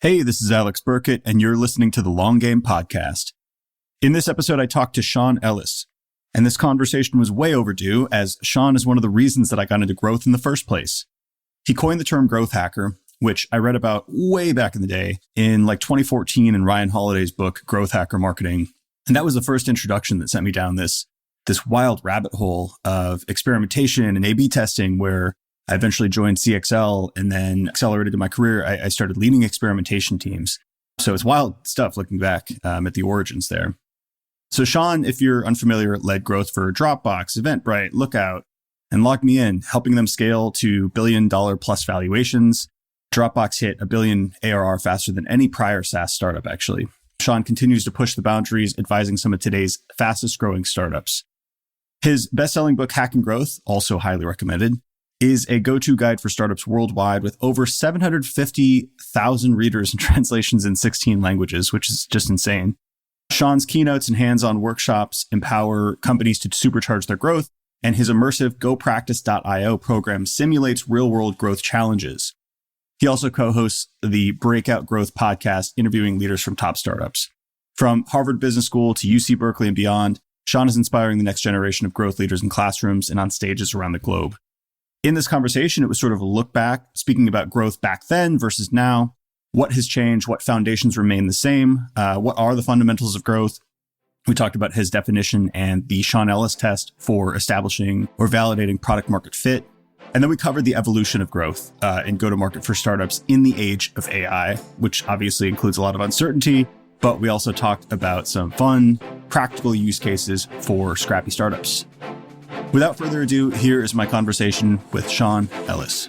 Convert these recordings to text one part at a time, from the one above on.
Hey, this is Alex Birkett, and you're listening to the Long Game Podcast. In this episode, I talked to Sean Ellis, and this conversation was way overdue, as Sean is one of the reasons that I got into growth in the first place. He coined the term growth hacker, which I read about way back in the day in 2014 in Ryan Holiday's book, Growth Hacker Marketing. And that was the first introduction that sent me down this wild rabbit hole of experimentation and A/B testing, where I eventually joined CXL and then accelerated in my career. I started leading experimentation teams. So it's wild stuff looking back at the origins there. So Sean, if you're unfamiliar, led growth for Dropbox, Eventbrite, Lookout, and LogMeIn, helping them scale to $1 billion plus valuations. Dropbox hit $1 billion ARR faster than any prior SaaS startup, actually. Sean continues to push the boundaries, advising some of today's fastest growing startups. His best-selling book, Hacking Growth, also highly recommended, is a go-to guide for startups worldwide with over 750,000 readers and translations in 16 languages, which is just insane. Sean's keynotes and hands-on workshops empower companies to supercharge their growth, and his immersive GoPractice.io program simulates real-world growth challenges. He also co-hosts the Breakout Growth podcast, interviewing leaders from top startups. From Harvard Business School to UC Berkeley and beyond, Sean is inspiring the next generation of growth leaders in classrooms and on stages around the globe. In this conversation, it was sort of a look back, speaking about growth back then versus now. What has changed? What foundations remain the same? What are the fundamentals of growth? We talked about his definition and the Sean Ellis Test for establishing or validating product market fit. And then we covered the evolution of growth and go-to-market for startups in the age of AI, which obviously includes a lot of uncertainty, but we also talked about some fun, practical use cases for scrappy startups. Without further ado, here is my conversation with Sean Ellis.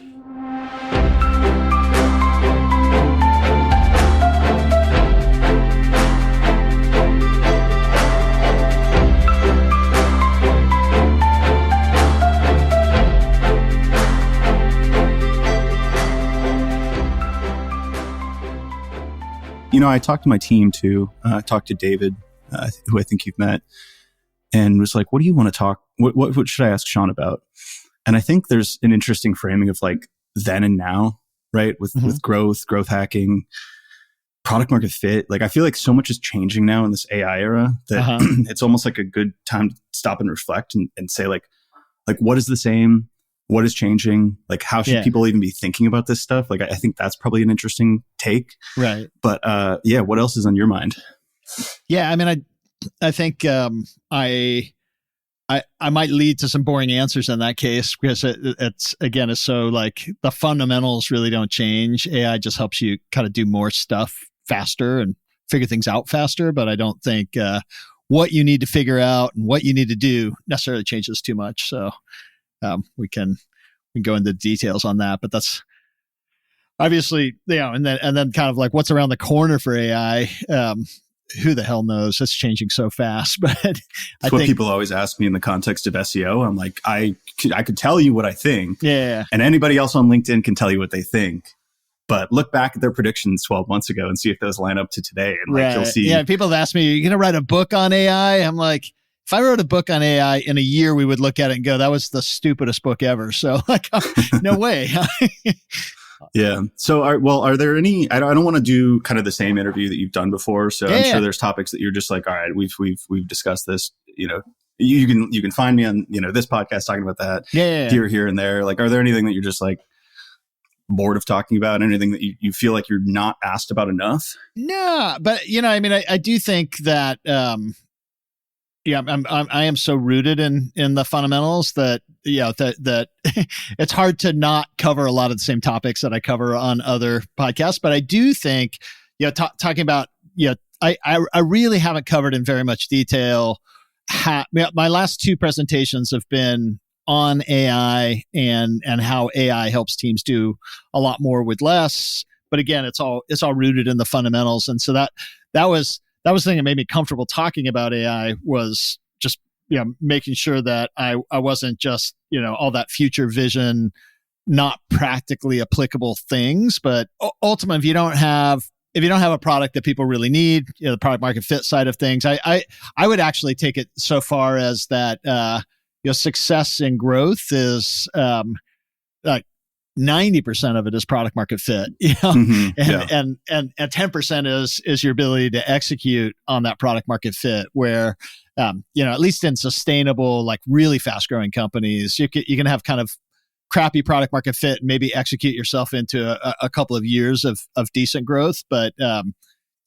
I talked to my team too. I talked to David, who I think you've met, and was like, what do you want to talk? What should I ask Sean about? And I think there's an interesting framing of then and now, right? With growth hacking, product market fit. I feel like so much is changing now in this AI era that it's almost like a good time to stop and reflect and say what is the same? What is changing? How should people even be thinking about this stuff? I think that's probably an interesting take. Right. But what else is on your mind? Yeah, I mean, I think I might lead to some boring answers in that case, because it's so the fundamentals really don't change. AI just helps you kind of do more stuff faster and figure things out faster. But I don't think what you need to figure out and what you need to do necessarily changes too much. So we can go into details on that, but that's obviously, and then kind of what's around the corner for AI. Who the hell knows? It's changing so fast. But that's what people always ask me in the context of SEO. I'm like, I could tell you what I think. Yeah. And anybody else on LinkedIn can tell you what they think. But look back at their predictions 12 months ago and see if those line up to today. And you'll see. Yeah. People have asked me, are you going to write a book on AI? I'm like, if I wrote a book on AI in a year, we would look at it and go, that was the stupidest book ever. So no way. Yeah. So, are there any? I don't want to do kind of the same interview that you've done before. So I'm sure there's topics that you're just like, all right, we've discussed this. You can find me on this podcast talking about that. Here and there. Are there anything that you're just bored of talking about? Anything that you feel like you're not asked about enough? No, but I do think that. I am so rooted in the fundamentals that that it's hard to not cover a lot of the same topics that I cover on other podcasts. But I do think, talking about, I really haven't covered in very much detail. My last two presentations have been on AI and how AI helps teams do a lot more with less. But again, it's all rooted in the fundamentals, and so that was the thing that made me comfortable talking about AI, was just making sure that I wasn't just all that future vision, not practically applicable things. But ultimately, if you don't have a product that people really need, the product market fit side of things, I would actually take it so far as that success and growth is 90% of it is product market fit, and 10% is your ability to execute on that product market fit, where, at least in sustainable, like really fast growing companies, you can have kind of crappy product market fit and maybe execute yourself into a couple of years of decent growth. But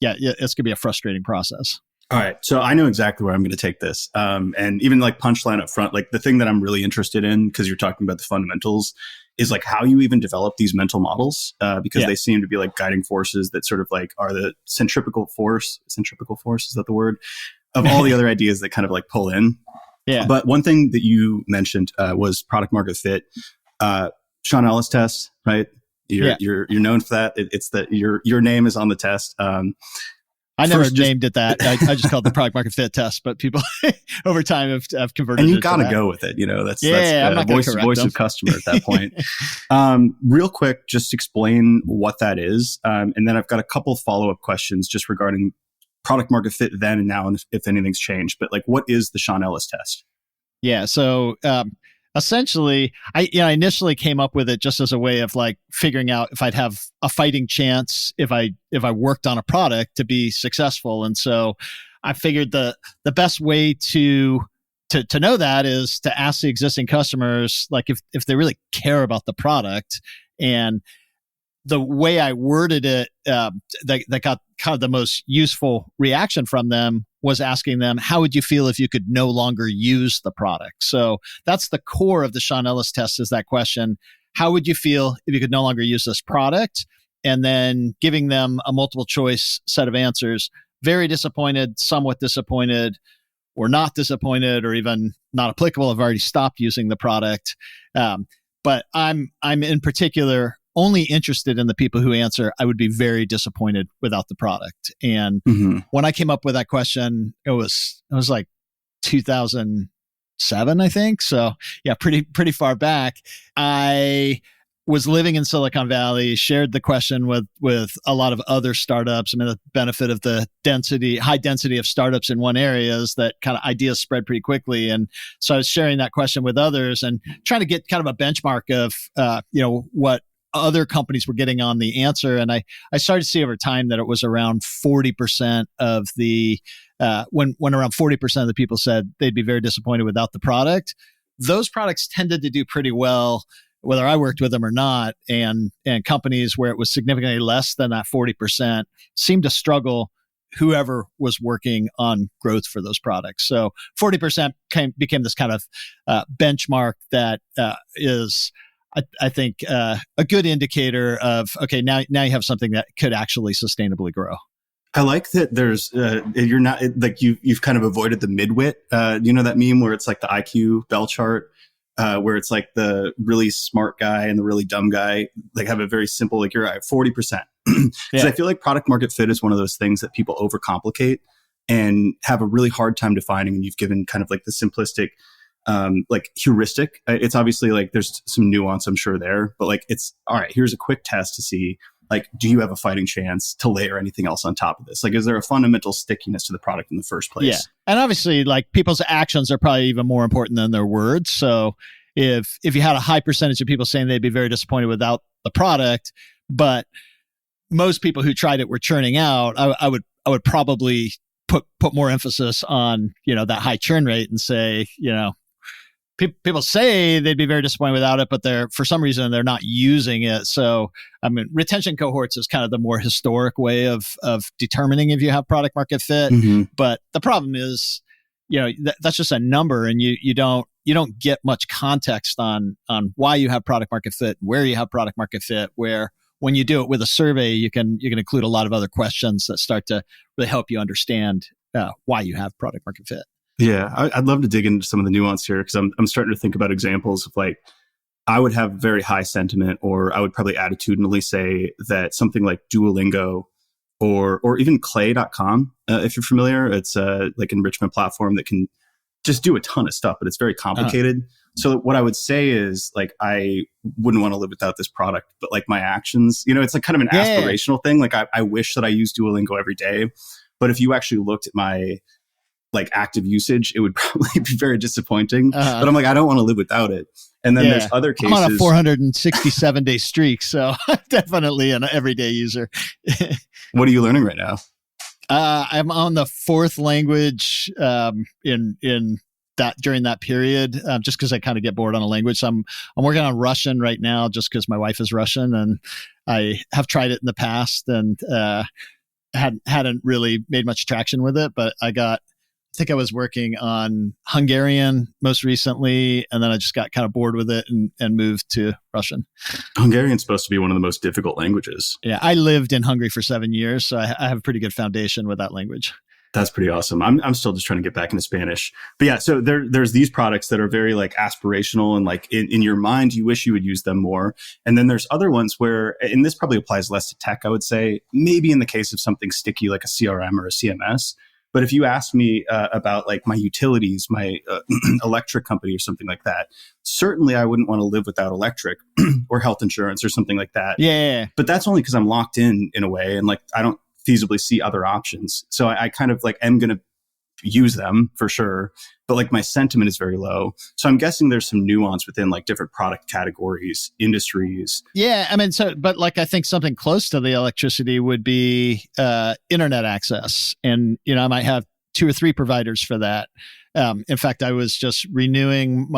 it's going to be a frustrating process. All right. So I know exactly where I'm going to take this. And even like punchline up front, like the thing that I'm really interested in, because you're talking about the fundamentals, is like how you even develop these mental models, because they seem to be like guiding forces that sort of like are the centripetal force, is that the word, of all the other ideas that kind of like pull in. Yeah. But one thing that you mentioned was product market fit. Sean Ellis Test, right? You're known for that. It's that your name is on the test. I never named it that. I just called it the product market fit test, but people over time have converted it. And you got to go with it. That's voice of customer at that point. Real quick, just explain what that is. And then I've got a couple follow-up questions just regarding product market fit then and now, and if anything's changed. But like, what is the Sean Ellis test? Yeah. So, essentially, I initially came up with it just as a way of like figuring out if I'd have a fighting chance if I worked on a product to be successful. And so I figured the best way to know that is to ask the existing customers, like if they really care about the product. And the way I worded it, that got kind of the most useful reaction from them was asking them, how would you feel if you could no longer use the product? So that's the core of the Sean Ellis test, is that question. How would you feel if you could no longer use this product? And then giving them a multiple choice set of answers: very disappointed, somewhat disappointed, or not disappointed, or even not applicable. I've already stopped using the product. But I'm in particular only interested in the people who answer, I would be very disappointed without the product. And when I came up with that question, it was like 2007, I think. So yeah, pretty far back. I was living in Silicon Valley, shared the question with a lot of other startups. I mean, the benefit of the high density of startups in one area is that kind of ideas spread pretty quickly. And so I was sharing that question with others and trying to get kind of a benchmark of, what other companies were getting on the answer. And I started to see over time that it was around 40% of the, when around 40% of the people said they'd be very disappointed without the product. Those products tended to do pretty well, whether I worked with them or not. And companies where it was significantly less than that 40% seemed to struggle, whoever was working on growth for those products. So 40% became this kind of benchmark that is, I think, a good indicator of, okay, now you have something that could actually sustainably grow. I like that there's, you're not, like you've kind of avoided the midwit. That meme where it's like the IQ bell chart, where it's like the really smart guy and the really dumb guy, like have a very simple, like you're at 40%. Because I feel like product market fit is one of those things that people overcomplicate and have a really hard time defining. And you've given kind of like the simplistic, like heuristic. It's obviously like there's some nuance, I'm sure there, but like it's all right. Here's a quick test to see, like, do you have a fighting chance to layer anything else on top of this? Like, is there a fundamental stickiness to the product in the first place? Yeah, and obviously, like people's actions are probably even more important than their words. So if you had a high percentage of people saying they'd be very disappointed without the product, but most people who tried it were churning out, I would probably put more emphasis on that high churn rate and say people say they'd be very disappointed without it, but for some reason they're not using it. So, I mean, retention cohorts is kind of the more historic way of determining if you have product market fit. But the problem is, that's just a number, and you don't get much context on why you have product market fit, where you have product market fit. Where when you do it with a survey, you can include a lot of other questions that start to really help you understand why you have product market fit. Yeah, I'd love to dig into some of the nuance here, because I'm starting to think about examples of like, I would have very high sentiment, or I would probably attitudinally say that something like Duolingo or even clay.com, if you're familiar, it's like enrichment platform that can just do a ton of stuff, but it's very complicated. So what I would say is like, I wouldn't want to live without this product, but like my actions, it's like kind of an aspirational thing. Like I wish that I used Duolingo every day, but if you actually looked at my like active usage, it would probably be very disappointing. But I'm like, I don't want to live without it. And then there's other cases. I'm on a 467 day streak, so I'm definitely an everyday user. What are you learning right now? I'm on the fourth language in that during that period, just because I kind of get bored on a language. So I'm working on Russian right now, just because my wife is Russian, and I have tried it in the past and hadn't really made much traction with it. But I think I was working on Hungarian most recently, and then I just got kind of bored with it and moved to Russian. Hungarian's supposed to be one of the most difficult languages. Yeah, I lived in Hungary for 7 years, so I have a pretty good foundation with that language. That's pretty awesome. I'm still just trying to get back into Spanish. But yeah, so there's these products that are very like aspirational and like in your mind, you wish you would use them more. And then there's other ones where, and this probably applies less to tech, I would say, maybe in the case of something sticky like a CRM or a CMS. But if you ask me about like my utilities, my electric company or something like that, certainly I wouldn't want to live without electric or health insurance or something like that. Yeah. But that's only because I'm locked in a way. And like, I don't feasibly see other options. So I kind of like am going to use them for sure. But like my sentiment is very low. So I'm guessing there's some nuance within like different product categories, industries. Yeah. I mean, but like I think something close to the electricity would be internet access. And, I might have 2 or 3 providers for that. In fact, I was just renewing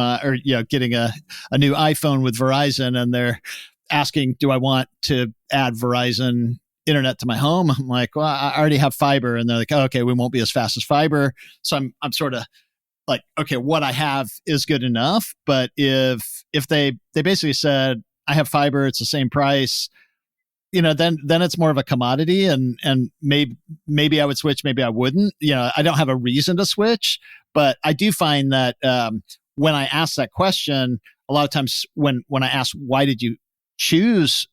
getting a new iPhone with Verizon, and they're asking, do I want to add Verizon internet to my home? I'm like, well, I already have fiber. And they're like, oh, okay, we won't be as fast as fiber. So I'm sort of like, okay, what I have is good enough. But if they basically said, I have fiber, it's the same price, then it's more of a commodity, and maybe I would switch, maybe I wouldn't. I don't have a reason to switch, but I do find that when I ask that question, a lot of times when I ask, why did you choose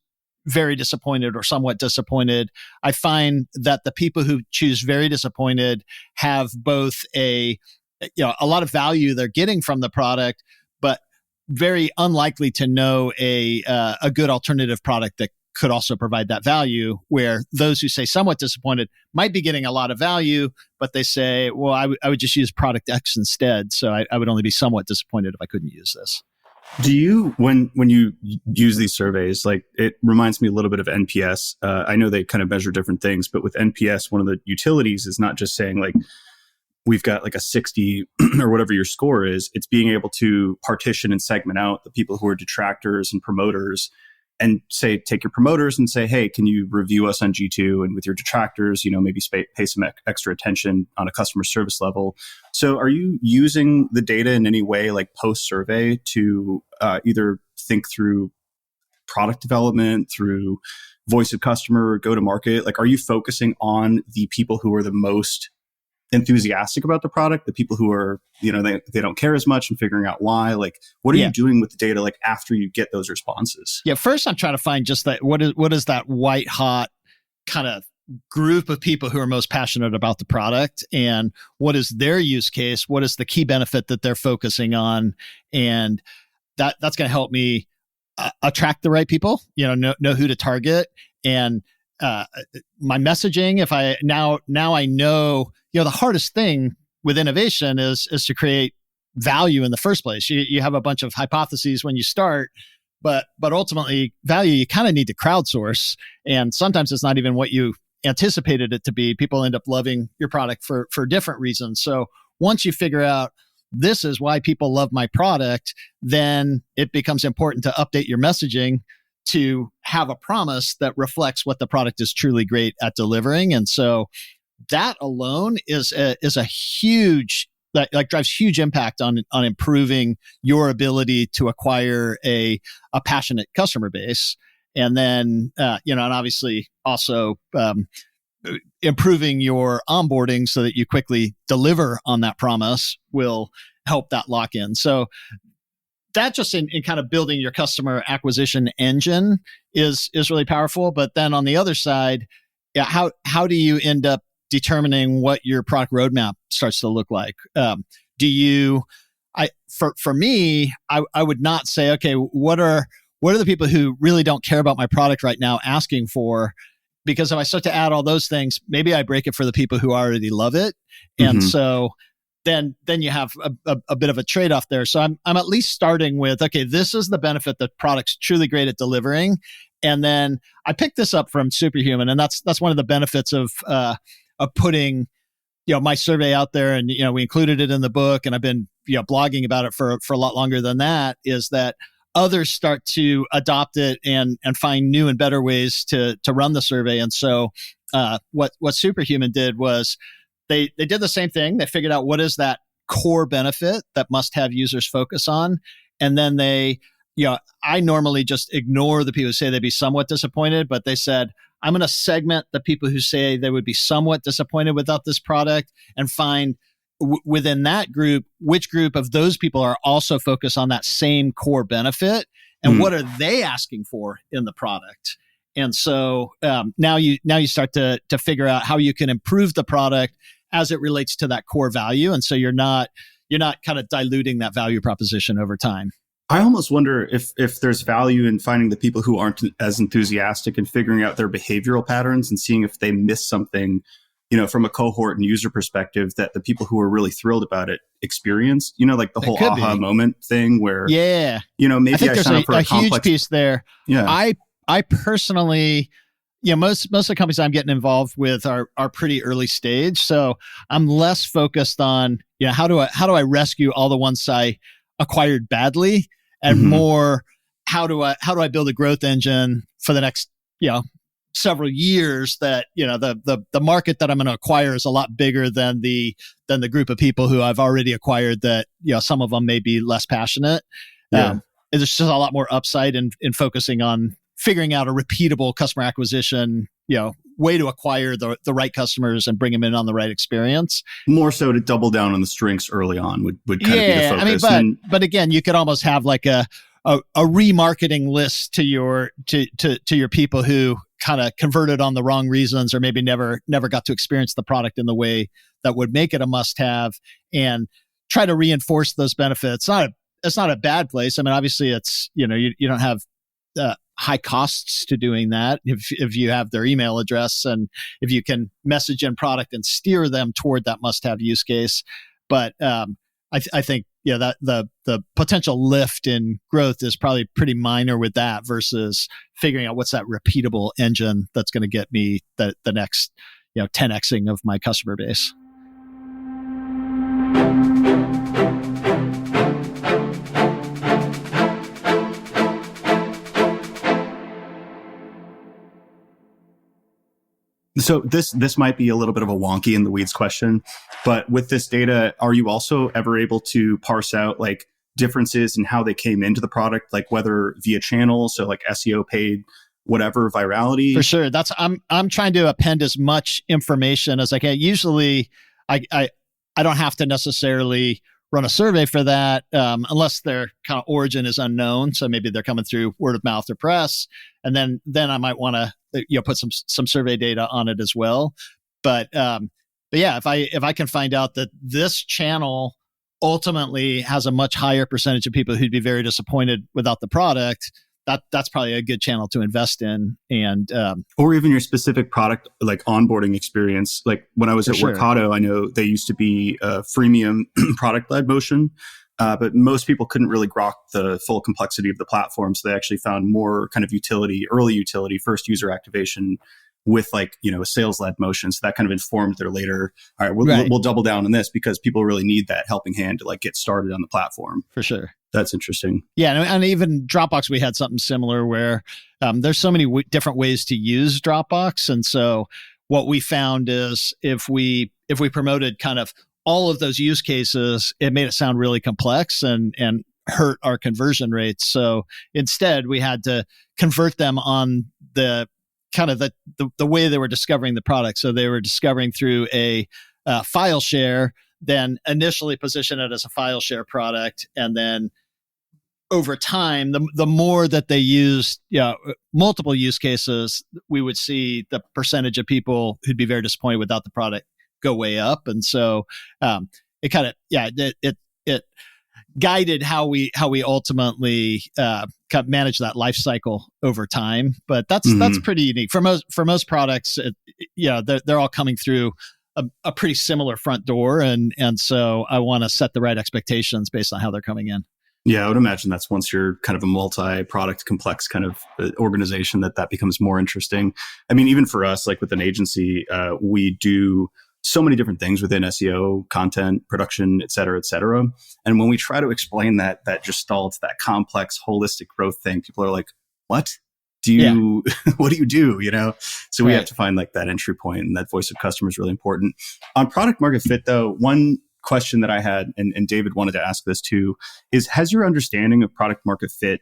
very disappointed or somewhat disappointed, I find that the people who choose very disappointed have both a lot of value they're getting from the product, but very unlikely to know a good alternative product that could also provide that value, where those who say somewhat disappointed might be getting a lot of value, but they say, well, I would just use product X instead. So I would only be somewhat disappointed if I couldn't use this. Do you, when you use these surveys, like it reminds me a little bit of NPS. I know they kind of measure different things, but with NPS, one of the utilities is not just saying like, we've got like a 60 or whatever your score is. It's being able to partition and segment out the people who are detractors and promoters, and say, take your promoters and say, hey, can you review us on G2? And with your detractors, maybe pay some extra attention on a customer service level. So are you using the data in any way, like post-survey, to either think through product development, through voice of customer, go-to-market? Like, are you focusing on the people who are the most enthusiastic about the product, the people who are, they don't care as much, and figuring out why? Like, what are you doing with the data, like after you get those responses? Yeah, first I'm trying to find just that, what is that white hot kind of group of people who are most passionate about the product, and what is their use case? What is the key benefit that they're focusing on? And that's going to help me attract the right people, know who to target. And my messaging, if I now I know, the hardest thing with innovation is to create value in the first place. You have a bunch of hypotheses when you start, but ultimately value you kind of need to crowdsource, and sometimes it's not even what you anticipated it to be. People end up loving your product for different reasons. So once you figure out this is why people love my product, then it becomes important to update your messaging to have a promise that reflects what the product is truly great at delivering. And so that alone is a huge, like drives huge impact on improving your ability to acquire a passionate customer base. And then, and obviously also improving your onboarding so that you quickly deliver on that promise will help that lock in. So that just in kind of building your customer acquisition engine is really powerful. But then on the other side, how do you end up determining what your product roadmap starts to look like? For me, I would not say, okay, what are the people who really don't care about my product right now asking for? Because if I start to add all those things, maybe I break it for the people who already love it. And so then you have a bit of a trade-off there. So I'm at least starting with, okay, this is the benefit that product's truly great at delivering. And then I picked this up from Superhuman, and that's one of the benefits of putting, my survey out there, and we included it in the book, and I've been blogging about it for a lot longer than that, is that others start to adopt it and find new and better ways to run the survey. And so what Superhuman did was they did the same thing. They figured out what is that core benefit that must have users focus on. And then I normally just ignore the people who say they'd be somewhat disappointed, but they said, I'm going to segment the people who say they would be somewhat disappointed without this product and find within that group, which group of those people are also focused on that same core benefit, and what are they asking for in the product. And so now you start to figure out how you can improve the product as it relates to that core value. And so you're not kind of diluting that value proposition over time. I almost wonder if there's value in finding the people who aren't as enthusiastic and figuring out their behavioral patterns and seeing if they miss something, from a cohort and user perspective that the people who are really thrilled about it experience, like the whole aha moment thing where, maybe I sign up for a huge piece there. Yeah. I personally, most of the companies I'm getting involved with are pretty early stage. So I'm less focused on, how do I rescue all the ones I acquired badly, and more, how do I build a growth engine for the next, several years that, the market that I'm going to acquire is a lot bigger than the group of people who I've already acquired that, some of them may be less passionate. There's just a lot more upside in focusing on figuring out a repeatable customer acquisition, way to acquire the right customers and bring them in on the right experience. More so to double down on the strengths early on would kind of be the focus. But again, you could almost have like a remarketing list to your people who kind of converted on the wrong reasons, or maybe never got to experience the product in the way that would make it a must-have, and try to reinforce those benefits. It's not a bad place. I mean, obviously, it's you don't have high costs to doing that if you have their email address and if you can message in product and steer them toward that must-have use case. But I think that the potential lift in growth is probably pretty minor with that versus figuring out what's that repeatable engine that's going to get me the next 10xing of my customer base. So this might be a little bit of a wonky in the weeds question, but with this data, are you also ever able to parse out like differences in how they came into the product, like whether via channels, so like SEO, paid, whatever, virality? For sure. I'm trying to append as much information as I can. Usually I don't have to necessarily run a survey for that, unless their kind of origin is unknown. So maybe they're coming through word of mouth or press, and then I might want to put some survey data on it as well. But yeah, if I can find out that this channel ultimately has a much higher percentage of people who'd be very disappointed without the product, that's probably a good channel to invest in. And or even your specific product, like onboarding experience. Like when I was at Workato, I know they used to be a freemium product-led motion, but most people couldn't really grok the full complexity of the platform. So they actually found more kind of utility, early utility, first user activation with like, a sales-led motion. So that kind of informed their later, all right, we'll double down on this because people really need that helping hand to like get started on the platform. For sure. That's interesting. Yeah. And even Dropbox, we had something similar where there's so many different ways to use Dropbox. And so what we found is if we promoted kind of all of those use cases, it made it sound really complex and hurt our conversion rates. So instead, we had to convert them on the kind of the way they were discovering the product. So they were discovering through a file share, then initially position it as a file share product, and then over time, the more that they used multiple use cases, we would see the percentage of people who'd be very disappointed without the product go way up. And so it kind of it guided how we ultimately manage that life cycle over time. But that's pretty unique for most products. They're all coming through a pretty similar front door, and so I want to set the right expectations based on how they're coming in. Yeah, I would imagine that's once you're kind of a multi-product, complex kind of organization that becomes more interesting. I mean, even for us, like with an agency, we do so many different things within SEO, content, production, et cetera, et cetera. And when we try to explain that gestalt, that complex, holistic growth thing, people are like, what? What do you do? So we have to find like that entry point, and that voice of customer is really important. On product market fit though, one question that I had, and David wanted to ask this too, is has your understanding of product market fit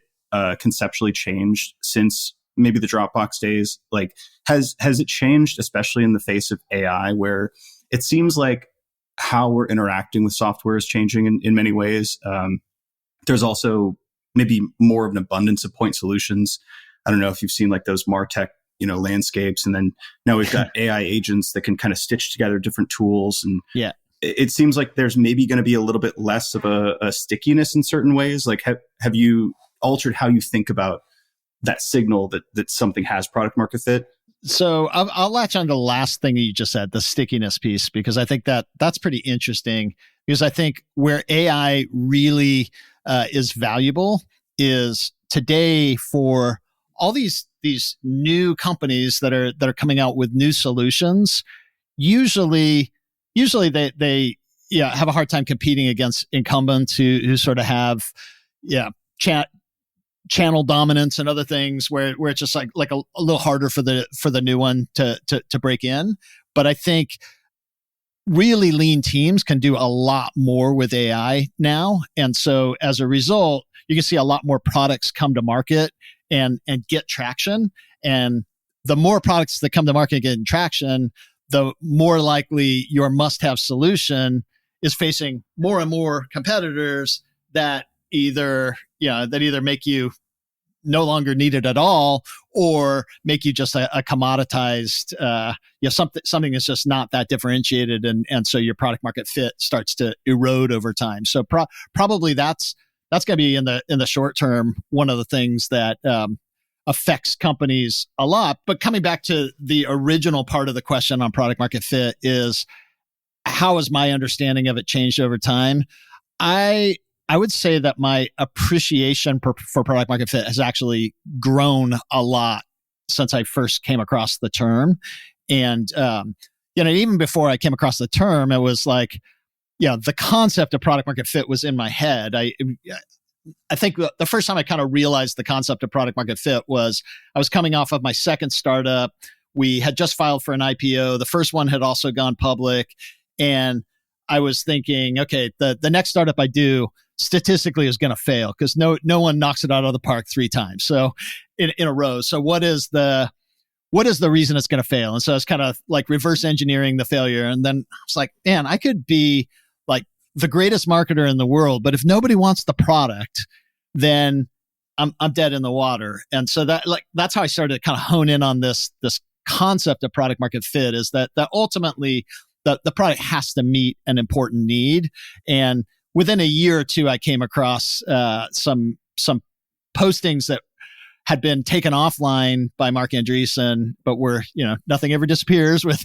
conceptually changed since maybe the Dropbox days? Like, has it changed, especially in the face of AI, where it seems like how we're interacting with software is changing in many ways? There's also maybe more of an abundance of point solutions. I don't know if you've seen like those MarTech, landscapes, and then now we've got AI agents that can kind of stitch together different tools. And it seems like there's maybe going to be a little bit less of a stickiness in certain ways. Like, have you altered how you think about that signal that something has product market fit? So I'll latch on to the last thing that you just said, the stickiness piece, because I think that's pretty interesting. Because I think where AI really is valuable is today for all these new companies that are coming out with new solutions. Usually they have a hard time competing against incumbents who sort of have channel dominance and other things where it's just like a little harder for the new one to break in. But I think really lean teams can do a lot more with AI now, and so as a result, you can see a lot more products come to market and get traction. And the more products that come to market and get traction, the more likely your must-have solution is facing more and more competitors that either make you no longer need it at all, or make you just a commoditized, something that's just not that differentiated, and so your product market fit starts to erode over time. So probably that's going to be in the short term one of the things that affects companies a lot. But coming back to the original part of the question on product market fit is, how has my understanding of it changed over time? I would say that my appreciation for product market fit has actually grown a lot since I first came across the term. And, even before I came across the term, it was like, the concept of product market fit was in my head. I think the first time I kind of realized the concept of product market fit was I was coming off of my second startup. We had just filed for an IPO. The first one had also gone public. And I was thinking, okay, the next startup I do statistically is going to fail because no one knocks it out of the park 3 times. So in a row. So what is the reason it's going to fail? And so it's kind of like reverse engineering the failure. And then I was like, man, I could be like the greatest marketer in the world, but if nobody wants the product, then I'm dead in the water. And so that's how I started to kind of hone in on this concept of product market fit, is that ultimately the product has to meet an important need. And within a year or two, I came across some postings that had been taken offline by Mark Andreessen, but were, nothing ever disappears with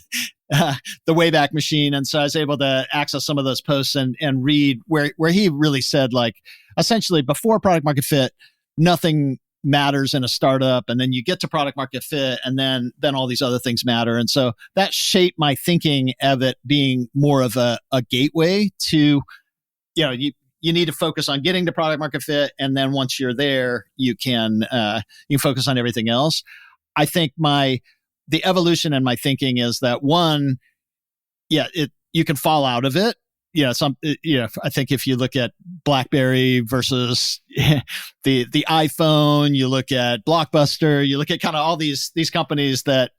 the Wayback Machine. And so I was able to access some of those posts and read where he really said, like, essentially before product market fit, nothing matters in a startup. And then you get to product market fit, and then all these other things matter. And so that shaped my thinking of it being more of a gateway to, you need to focus on getting to product market fit. And then once you're there, you can focus on everything else. I think the evolution in my thinking is that one, you can fall out of it. I think if you look at BlackBerry versus the iPhone, you look at Blockbuster, you look at kind of all these companies that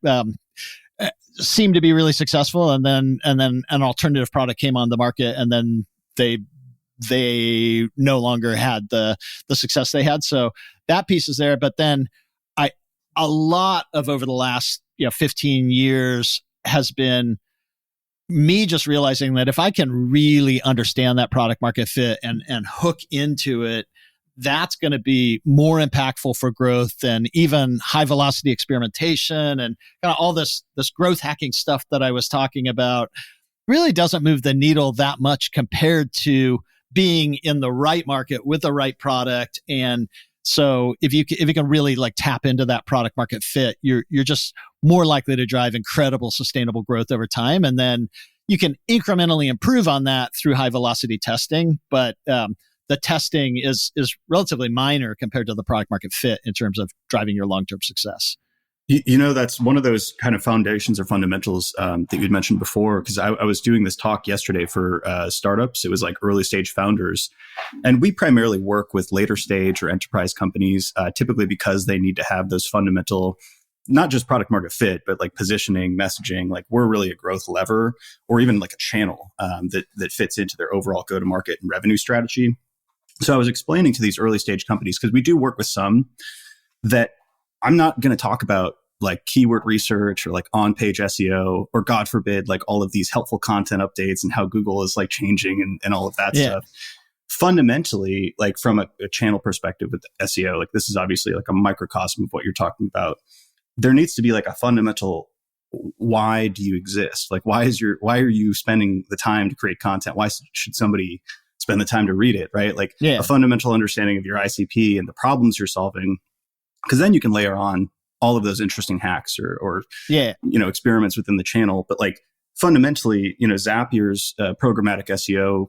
seem to be really successful, and then an alternative product came on the market, and then they no longer had the success they had. So that piece is there. But then a lot of over the last 15 years has been me just realizing that if I can really understand that product market fit and hook into it, that's going to be more impactful for growth than even high velocity experimentation and kind of all this growth hacking stuff that I was talking about. really doesn't move the needle that much compared to being in the right market with the right product. And so if you can really like tap into that product market fit, you're just more likely to drive incredible sustainable growth over time. And then you can incrementally improve on that through high velocity testing. But the testing is relatively minor compared to the product market fit in terms of driving your long-term success. That's one of those kind of foundations or fundamentals that you'd mentioned before, because I was doing this talk yesterday for startups. It was like early stage founders. And we primarily work with later stage or enterprise companies, typically because they need to have those fundamental, not just product market fit, but like positioning, messaging. Like we're really a growth lever or even like a channel that fits into their overall go-to-market and revenue strategy. So I was explaining to these early stage companies, because we do work with some that I'm not going to talk about like keyword research or like on-page SEO or, God forbid, like all of these helpful content updates and how Google is like changing and all of that stuff. Fundamentally, like from a channel perspective with SEO, like this is obviously like a microcosm of what you're talking about. There needs to be like a fundamental, why do you exist? Like why are you spending the time to create content? Why should somebody spend the time to read it, right? Like a fundamental understanding of your ICP and the problems you're solving. Because then you can layer on all of those interesting hacks or experiments within the channel. But like fundamentally, Zapier's programmatic SEO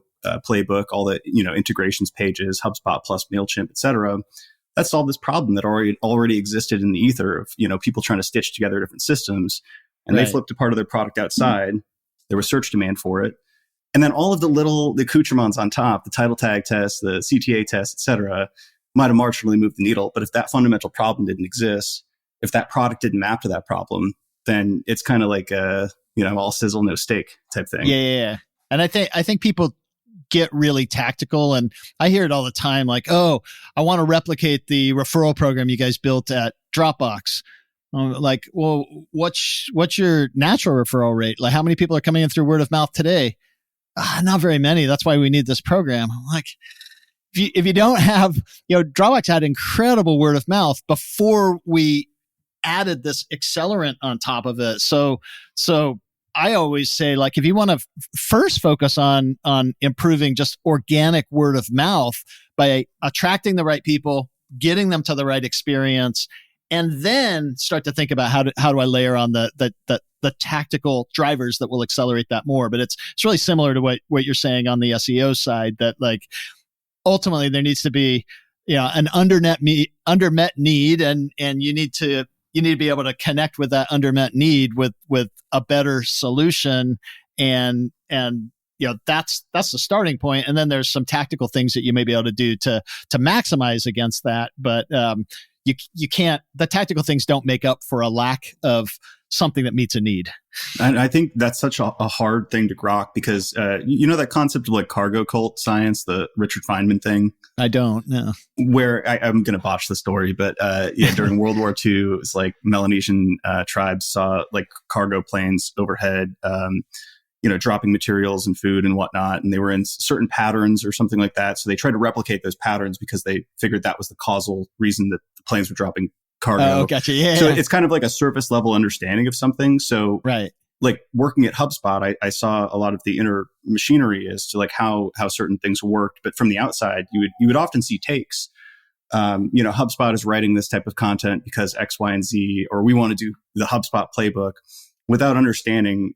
playbook, all the integrations pages, HubSpot plus MailChimp, et cetera, that solved this problem that already existed in the ether of people trying to stitch together different systems. And they flipped a part of their product outside. There was search demand for it. And then all of the accoutrements on top, the title tag test, the CTA test, et cetera, might have marginally moved the needle. But if that fundamental problem didn't exist, if that product didn't map to that problem, then it's kind of like all sizzle, no steak type thing. Yeah. And I think people get really tactical, and I hear it all the time. Like, oh, I want to replicate the referral program you guys built at Dropbox. Like, well, what's your natural referral rate? Like, how many people are coming in through word of mouth today? Not very many. That's why we need this program. I'm like, if you don't have, Dropbox had incredible word of mouth before we added this accelerant on top of it. So I always say, like, if you want to first focus on improving just organic word of mouth by attracting the right people, getting them to the right experience, and then start to think about how do I layer on the tactical drivers that will accelerate that more. But it's really similar to what you're saying on the SEO side, that like ultimately there needs to be an undermet need, and you need to be able to connect with that undermet need with a better solution, and that's the starting point. And then there's some tactical things that you may be able to do to maximize against that, but you can't. The tactical things don't make up for a lack of something that meets a need. And I think that's such a hard thing to grok, because that concept of like cargo cult science, the Richard Feynman thing. I don't know. Where I'm going to botch the story, but during World War II, it's like Melanesian tribes saw like cargo planes overhead, dropping materials and food and whatnot, and they were in certain patterns or something like that. So they tried to replicate those patterns because they figured that was the causal reason that the planes were dropping cargo. Oh, gotcha. Yeah. So it's kind of like a surface level understanding of something. So like working at HubSpot, I saw a lot of the inner machinery as to like how certain things worked. But from the outside, you would often see takes. HubSpot is writing this type of content because X, Y, and Z, or we want to do the HubSpot playbook, without understanding,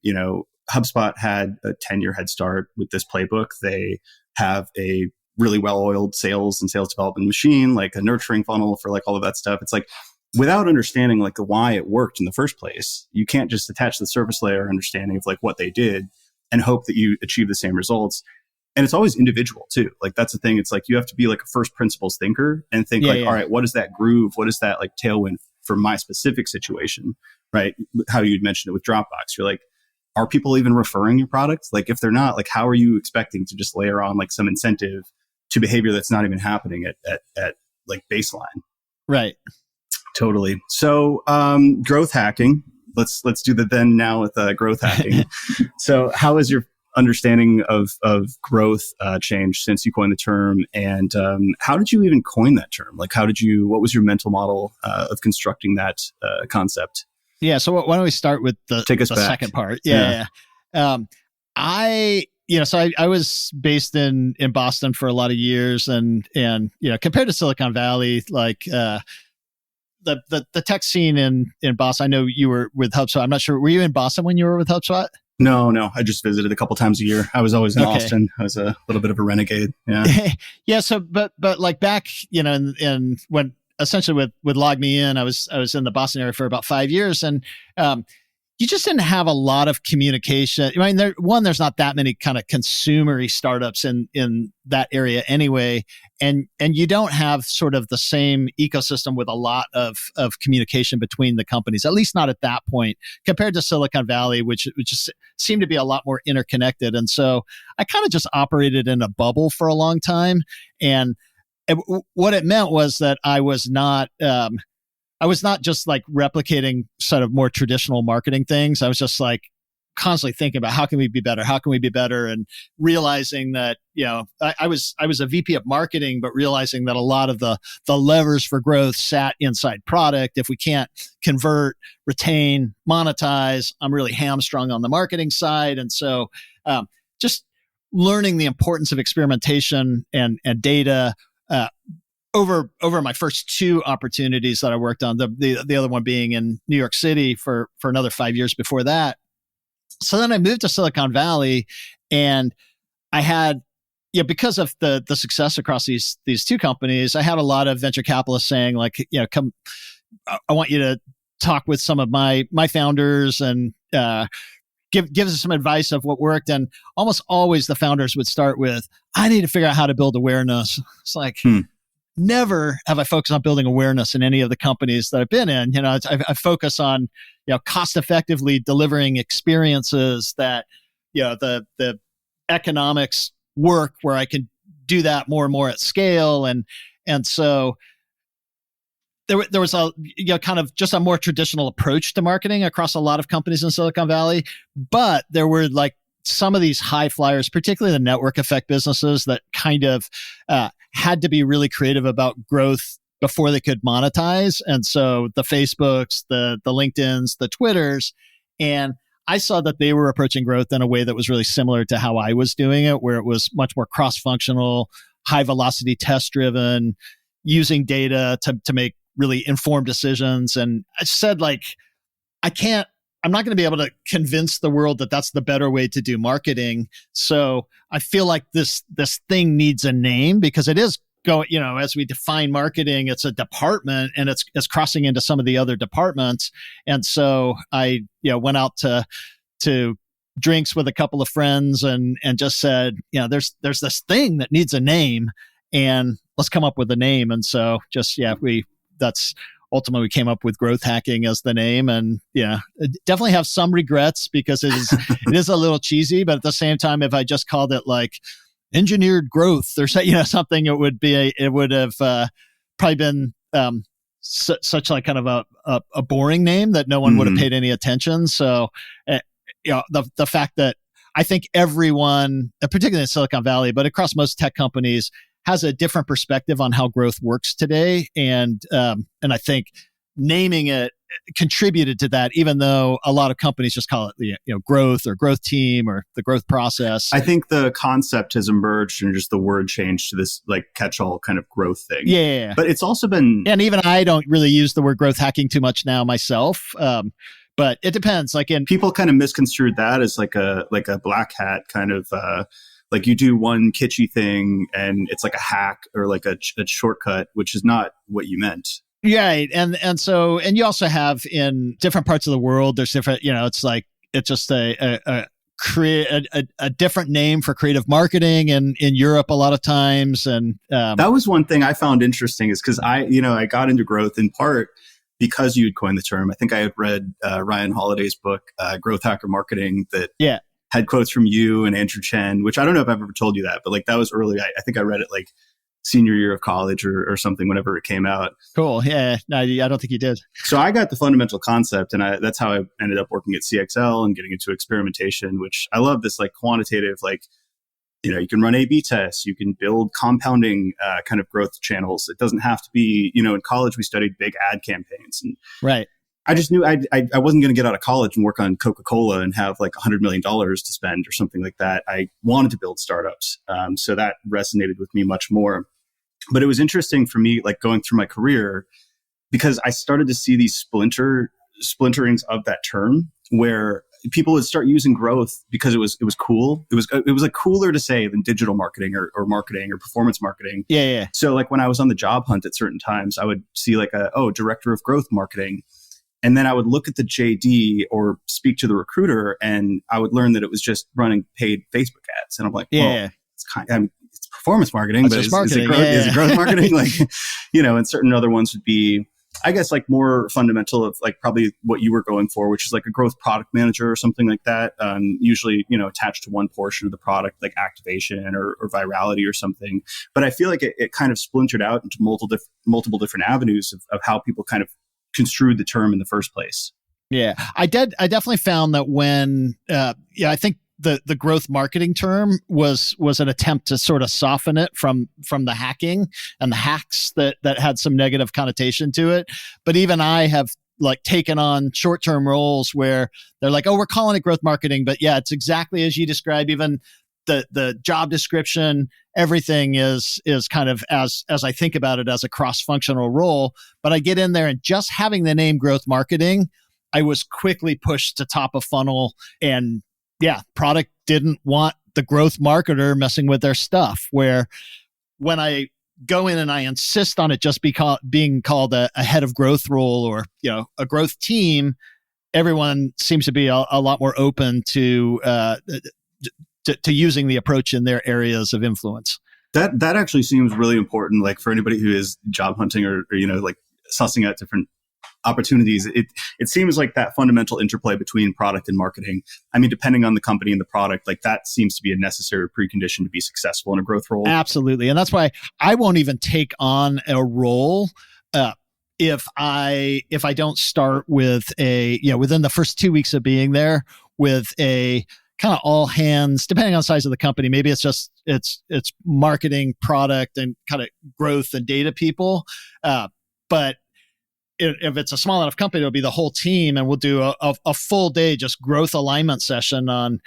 HubSpot had a 10-year head start with this playbook. They have a really well-oiled sales and sales development machine, like a nurturing funnel for like all of that stuff. It's like, without understanding like the why it worked in the first place, you can't just attach the surface layer understanding of like what they did and hope that you achieve the same results. And it's always individual too. Like that's the thing. It's like you have to be like a first principles thinker and think all right, what is that groove? What is that like tailwind for my specific situation? Right? How you'd mentioned it with Dropbox. You're like, are people even referring your product? Like if they're not, like how are you expecting to just layer on like some incentive to behavior that's not even happening at like baseline? Right. Totally. So growth hacking. Let's do the then now with growth hacking. So how has your understanding of growth changed since you coined the term? And how did you even coin that term? Like what was your mental model of constructing that concept? Yeah. So why don't we start with the second part? Yeah. I was based in Boston for a lot of years, and compared to Silicon Valley, like the tech scene in Boston. I know you were with HubSpot. I'm not sure. Were you in Boston when you were with HubSpot? No. I just visited a couple times a year. I was always in Okay. Austin. I was a little bit of a renegade. Yeah. Yeah. So, but like back, in when essentially with Log Me In, I was in the Boston area for about 5 years, and you just didn't have a lot of communication. I mean, there's not that many kind of consumery startups in that area anyway, and you don't have sort of the same ecosystem with a lot of communication between the companies, at least not at that point, compared to Silicon Valley, which just seemed to be a lot more interconnected. And so I kind of just operated in a bubble for a long time, and what it meant was that I was not just like replicating sort of more traditional marketing things. I was just like constantly thinking about how can we be better, and realizing that I was a VP of marketing, but realizing that a lot of the levers for growth sat inside product. If we can't convert, retain, monetize, I'm really hamstrung on the marketing side, and so just learning the importance of experimentation and data. Over my first two opportunities that I worked on, the other one being in New York City for another 5 years before that. So then I moved to Silicon Valley, and I had, because of the success across these two companies, I had a lot of venture capitalists saying like, come, I want you to talk with some of my founders and give us some advice of what worked. And almost always the founders would start with, I need to figure out how to build awareness. It's like, never have I focused on building awareness in any of the companies that I've been in. I focus on, cost effectively delivering experiences that, the economics work where I can do that more and more at scale. And so there was a, kind of just a more traditional approach to marketing across a lot of companies in Silicon Valley, but there were like some of these high flyers, particularly the network effect businesses, that kind of had to be really creative about growth before they could monetize. And so the Facebooks, the LinkedIns, the Twitters, and I saw that they were approaching growth in a way that was really similar to how I was doing it, where it was much more cross-functional, high velocity test driven, using data to make really informed decisions. And I said, like, I'm not going to be able to convince the world that that's the better way to do marketing. So I feel like this thing needs a name, because it is going, as we define marketing, it's a department, and it's crossing into some of the other departments. And so I, went out to drinks with a couple of friends and just said, there's this thing that needs a name, and let's come up with a name. And so ultimately we came up with growth hacking as the name, and definitely have some regrets because it is a little cheesy, but at the same time, if I just called it like engineered growth or something, it would have probably been such like kind of a boring name that no one would have paid any attention. So the fact that I think everyone, particularly in Silicon Valley, but across most tech companies, has a different perspective on how growth works today. And I think naming it contributed to that, even though a lot of companies just call it growth or growth team or the growth process. I think the concept has emerged and just the word changed to this like catch-all kind of growth thing. Yeah. But it's also been... And even I don't really use the word growth hacking too much now myself. But it depends. People kind of misconstrued that as like a black hat kind of... like you do one kitschy thing and it's like a hack or like a shortcut, which is not what you meant. Right. And you also have in different parts of the world, there's different, it's just a different name for creative marketing in Europe a lot of times. And that was one thing I found interesting, is because I got into growth in part because you'd coined the term. I think I had read Ryan Holiday's book, Growth Hacker Marketing, that had quotes from you and Andrew Chen, which I don't know if I've ever told you that, but like that was early. I think I read it like senior year of college or something whenever it came out. Cool. Yeah. No, I don't think you did. So I got the fundamental concept, and that's how I ended up working at CXL and getting into experimentation, which I love this like quantitative, like, you can run A/B tests, you can build compounding kind of growth channels. It doesn't have to be, in college we studied big ad campaigns. And right. I just knew I wasn't going to get out of college and work on Coca-Cola and have like $100 million to spend or something like that. I wanted to build startups. So that resonated with me much more. But it was interesting for me, like going through my career, because I started to see these splinterings of that term where people would start using growth because it was cool. It was like cooler to say than digital marketing or marketing or performance marketing. Yeah. So like when I was on the job hunt at certain times, I would see like director of growth marketing. And then I would look at the JD or speak to the recruiter and I would learn that it was just running paid Facebook ads. And I'm like, well, it's performance marketing, but is it growth marketing? Like, and certain other ones would be, I guess, like more fundamental of like probably what you were going for, which is like a growth product manager or something like that. Usually, attached to one portion of the product, like activation or virality or something. But I feel like it kind of splintered out into multiple different avenues of how people kind of construed the term in the first place. Yeah, I definitely found that when, I think the growth marketing term was an attempt to sort of soften it from the hacking and the hacks that had some negative connotation to it. But even I have like taken on short-term roles where they're like, oh, we're calling it growth marketing, but yeah, it's exactly as you describe. Even the job description, everything is kind of as I think about it as a cross-functional role. But I get in there and just having the name growth marketing, I was quickly pushed to top of funnel, and product didn't want the growth marketer messing with their stuff. Where when I go in and I insist on it just being called a head of growth role or a growth team, everyone seems to be a lot more open to using the approach in their areas of influence. That actually seems really important, like for anybody who is job hunting or like sussing out different opportunities. It seems like that fundamental interplay between product and marketing. I mean, depending on the company and the product, like that seems to be a necessary precondition to be successful in a growth role. Absolutely. And that's why I won't even take on a role if I don't start with within the first 2 weeks of being there with a kind of all hands, depending on the size of the company. Maybe it's just it's marketing, product, and kind of growth and data people. But if it's a small enough company, it'll be the whole team, and we'll do a full day just growth alignment session on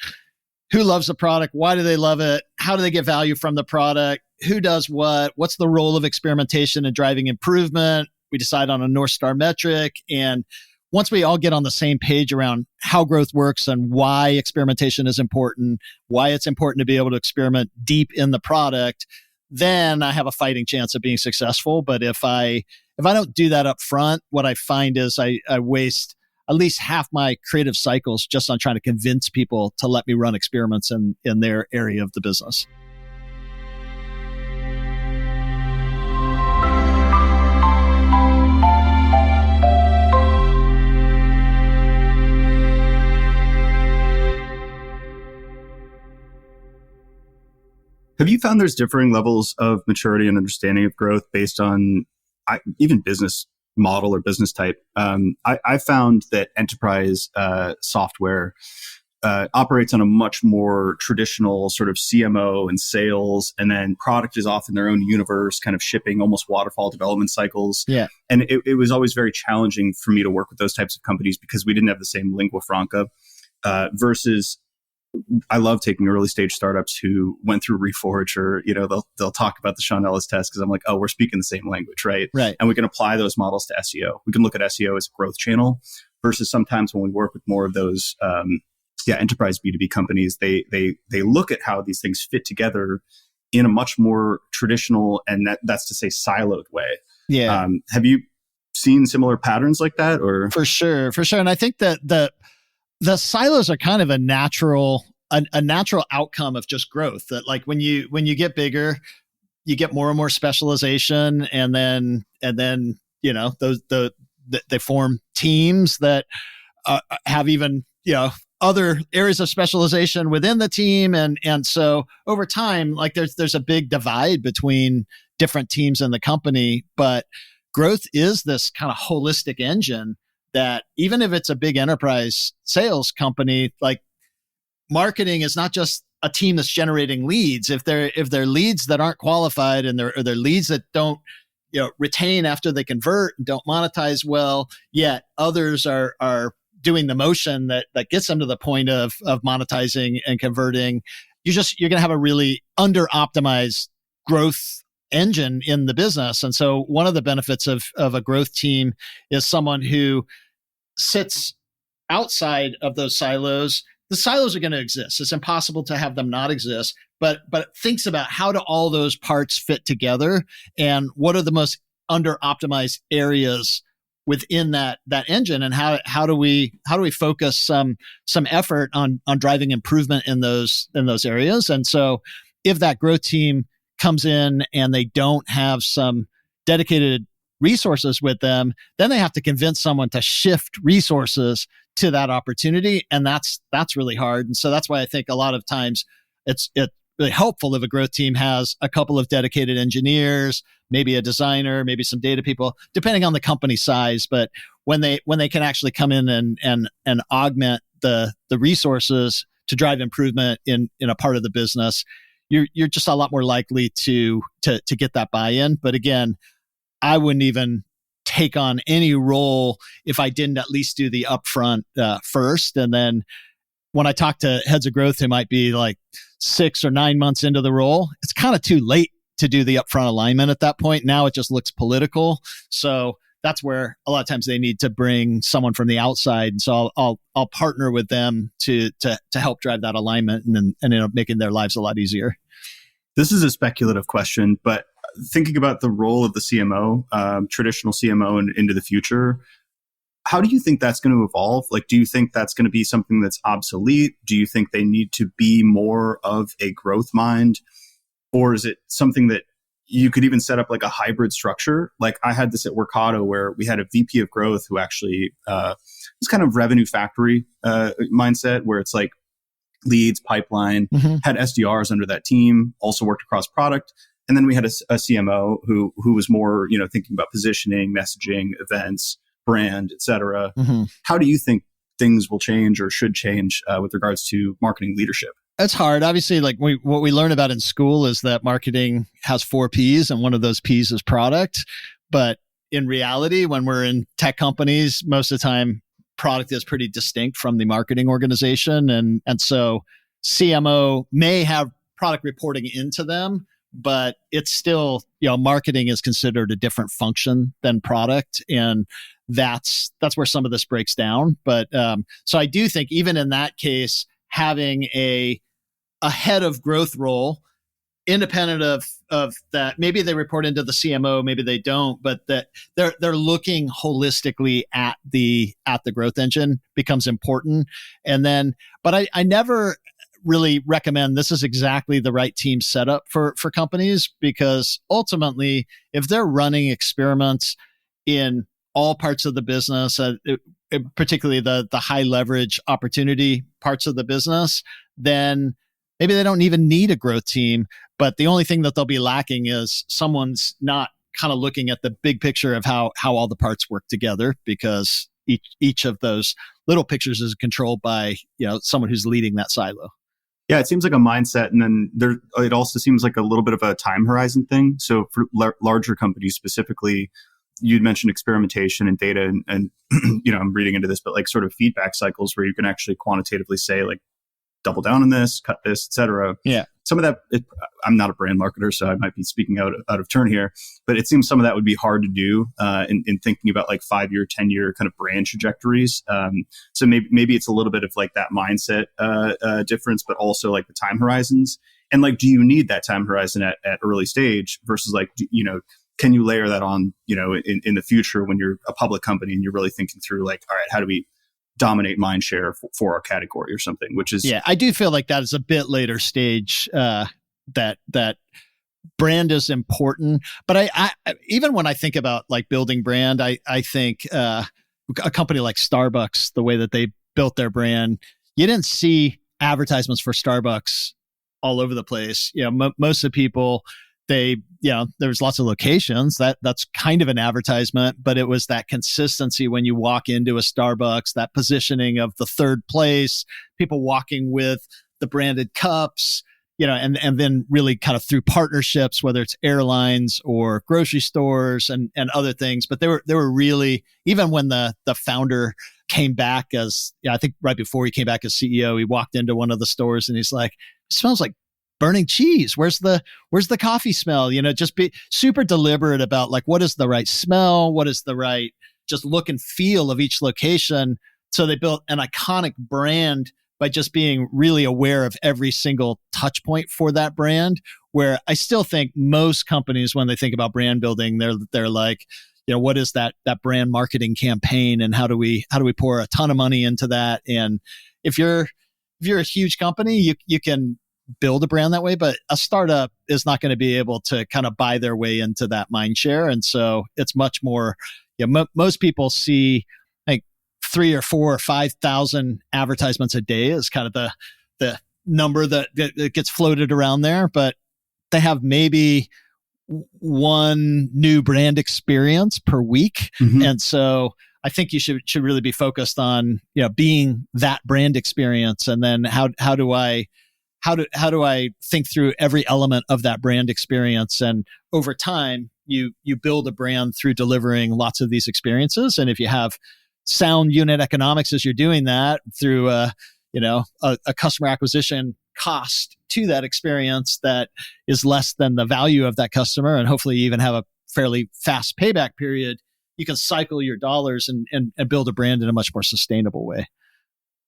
who loves the product, why do they love it, how do they get value from the product, who does what's the role of experimentation in driving improvement. We decide on a North Star metric, and once we all get on the same page around how growth works and why experimentation is important, why it's important to be able to experiment deep in the product, then I have a fighting chance of being successful. But if I don't do that up front, what I find is I waste at least half my creative cycles just on trying to convince people to let me run experiments in their area of the business. Have you found there's differing levels of maturity and understanding of growth based on even business model or business type? I found that enterprise software operates on a much more traditional sort of CMO and sales, and then product is often their own universe, kind of shipping, almost waterfall development cycles. Yeah. And it was always very challenging for me to work with those types of companies because we didn't have the same lingua franca versus I love taking early stage startups who went through Reforge, or they'll talk about the Sean Ellis test because I'm like, oh, we're speaking the same language, right? And we can apply those models to SEO. We can look at SEO as a growth channel versus sometimes when we work with more of those enterprise B2B companies, they look at how these things fit together in a much more traditional and that's to say siloed way. Yeah. Have you seen similar patterns like that? Or For sure. And I think that the silos are kind of a natural outcome of just growth. That like when you get bigger, you get more and more specialization, and then they form teams that have even other areas of specialization within the team, and so over time, like there's a big divide between different teams in the company. But growth is this kind of holistic engine that even if it's a big enterprise sales company, like marketing is not just a team that's generating leads. If they're leads that aren't qualified and they're leads that don't retain after they convert and don't monetize well, yet others are doing the motion that gets them to the point of monetizing and converting. You're going to have a really under optimized growth engine in the business. And so one of the benefits of a growth team is someone who sits outside of those silos. The silos are going to exist. It's impossible to have them not exist, but thinks about how do all those parts fit together and what are the most under optimized areas within that engine, and how do we focus some effort on driving improvement in those areas. And so if that growth team comes in and they don't have some dedicated resources with them, then they have to convince someone to shift resources to that opportunity. And that's really hard. And so that's why I think a lot of times it's really helpful if a growth team has a couple of dedicated engineers, maybe a designer, maybe some data people, depending on the company size. But when they can actually come in and augment the resources to drive improvement in a part of the business, you're just a lot more likely to get that buy-in. But again, I wouldn't even take on any role if I didn't at least do the upfront first. And then when I talk to heads of growth who might be like 6 or 9 months into the role, it's kind of too late to do the upfront alignment at that point. Now it just looks political. So that's where a lot of times they need to bring someone from the outside. And so I'll partner with them to help drive that alignment and end up making their lives a lot easier. This is a speculative question, but thinking about the role of the CMO, traditional CMO into the future, how do you think that's going to evolve? Like, do you think that's going to be something that's obsolete? Do you think they need to be more of a growth mind? Or is it something that you could even set up like a hybrid structure? Like I had this at Workato where we had a VP of growth who actually was kind of revenue factory mindset where it's like leads, pipeline, had SDRs under that team, also worked across product. And then we had a CMO who was more, thinking about positioning, messaging, events, brand, et cetera. How do you think things will change or should change with regards to marketing leadership? It's hard. Obviously, like what we learn about in school is that marketing has 4 Ps, and one of those Ps is product. But in reality, when we're in tech companies, most of the time, product is pretty distinct from the marketing organization. And so CMO may have product reporting into them, but it's still, marketing is considered a different function than product. And that's where some of this breaks down. But so I do think even in that case, having a head of growth role, independent of that, maybe they report into the CMO, maybe they don't, but that they're looking holistically at the growth engine becomes important. And then, but I never really recommend this is exactly the right team setup for companies, because ultimately, if they're running experiments in all parts of the business, particularly the high leverage opportunity parts of the business, then maybe they don't even need a growth team. But the only thing that they'll be lacking is someone's not kind of looking at the big picture of how all the parts work together, because each of those little pictures is controlled by someone who's leading that silo. Yeah, it seems like a mindset, and then it also seems like a little bit of a time horizon thing. So for larger companies specifically, you'd mentioned experimentation and data, and I'm reading into this, but like sort of feedback cycles where you can actually quantitatively say like, double down on this, cut this, et cetera. Yeah. Some of that, I'm not a brand marketer, so I might be speaking out of turn here, but it seems some of that would be hard to do in thinking about like 5-year, 10-year kind of brand trajectories. So maybe it's a little bit of like that mindset difference, but also like the time horizons. And like, do you need that time horizon at early stage versus like, can you layer that on, in the future when you're a public company and you're really thinking through like, all right, how do we dominate mind share for our category or something, which is... Yeah, I do feel like that is a bit later stage, that brand is important. But I even when I think about like building brand, I think a company like Starbucks, the way that they built their brand, you didn't see advertisements for Starbucks all over the place. Most of the people, there's lots of locations that's kind of an advertisement, but it was that consistency when you walk into a Starbucks, that positioning of the third place, people walking with the branded cups, and then really kind of through partnerships, whether it's airlines or grocery stores and other things. But they were really, even when the founder came back I think right before he came back as CEO, he walked into one of the stores and he's like, it smells like burning cheese. Where's the coffee smell? Just be super deliberate about like, what is the right smell? What is the right just look and feel of each location? So they built an iconic brand by just being really aware of every single touch point for that brand, where I still think most companies, when they think about brand building, they're like, what is that brand marketing campaign, and how do we pour a ton of money into that? And if you're a huge company, you can build a brand that way, but a startup is not going to be able to kind of buy their way into that mind share. And so it's much more, most people see like 3,000 or 4,000 or 5,000 advertisements a day is kind of the number that gets floated around there, but they have maybe one new brand experience per week. Mm-hmm. And so I think you should really be focused on, being that brand experience. And then how do I think through every element of that brand experience? And over time, you build a brand through delivering lots of these experiences. And if you have sound unit economics as you're doing that through a customer acquisition cost to that experience that is less than the value of that customer, and hopefully you even have a fairly fast payback period, you can cycle your dollars and build a brand in a much more sustainable way.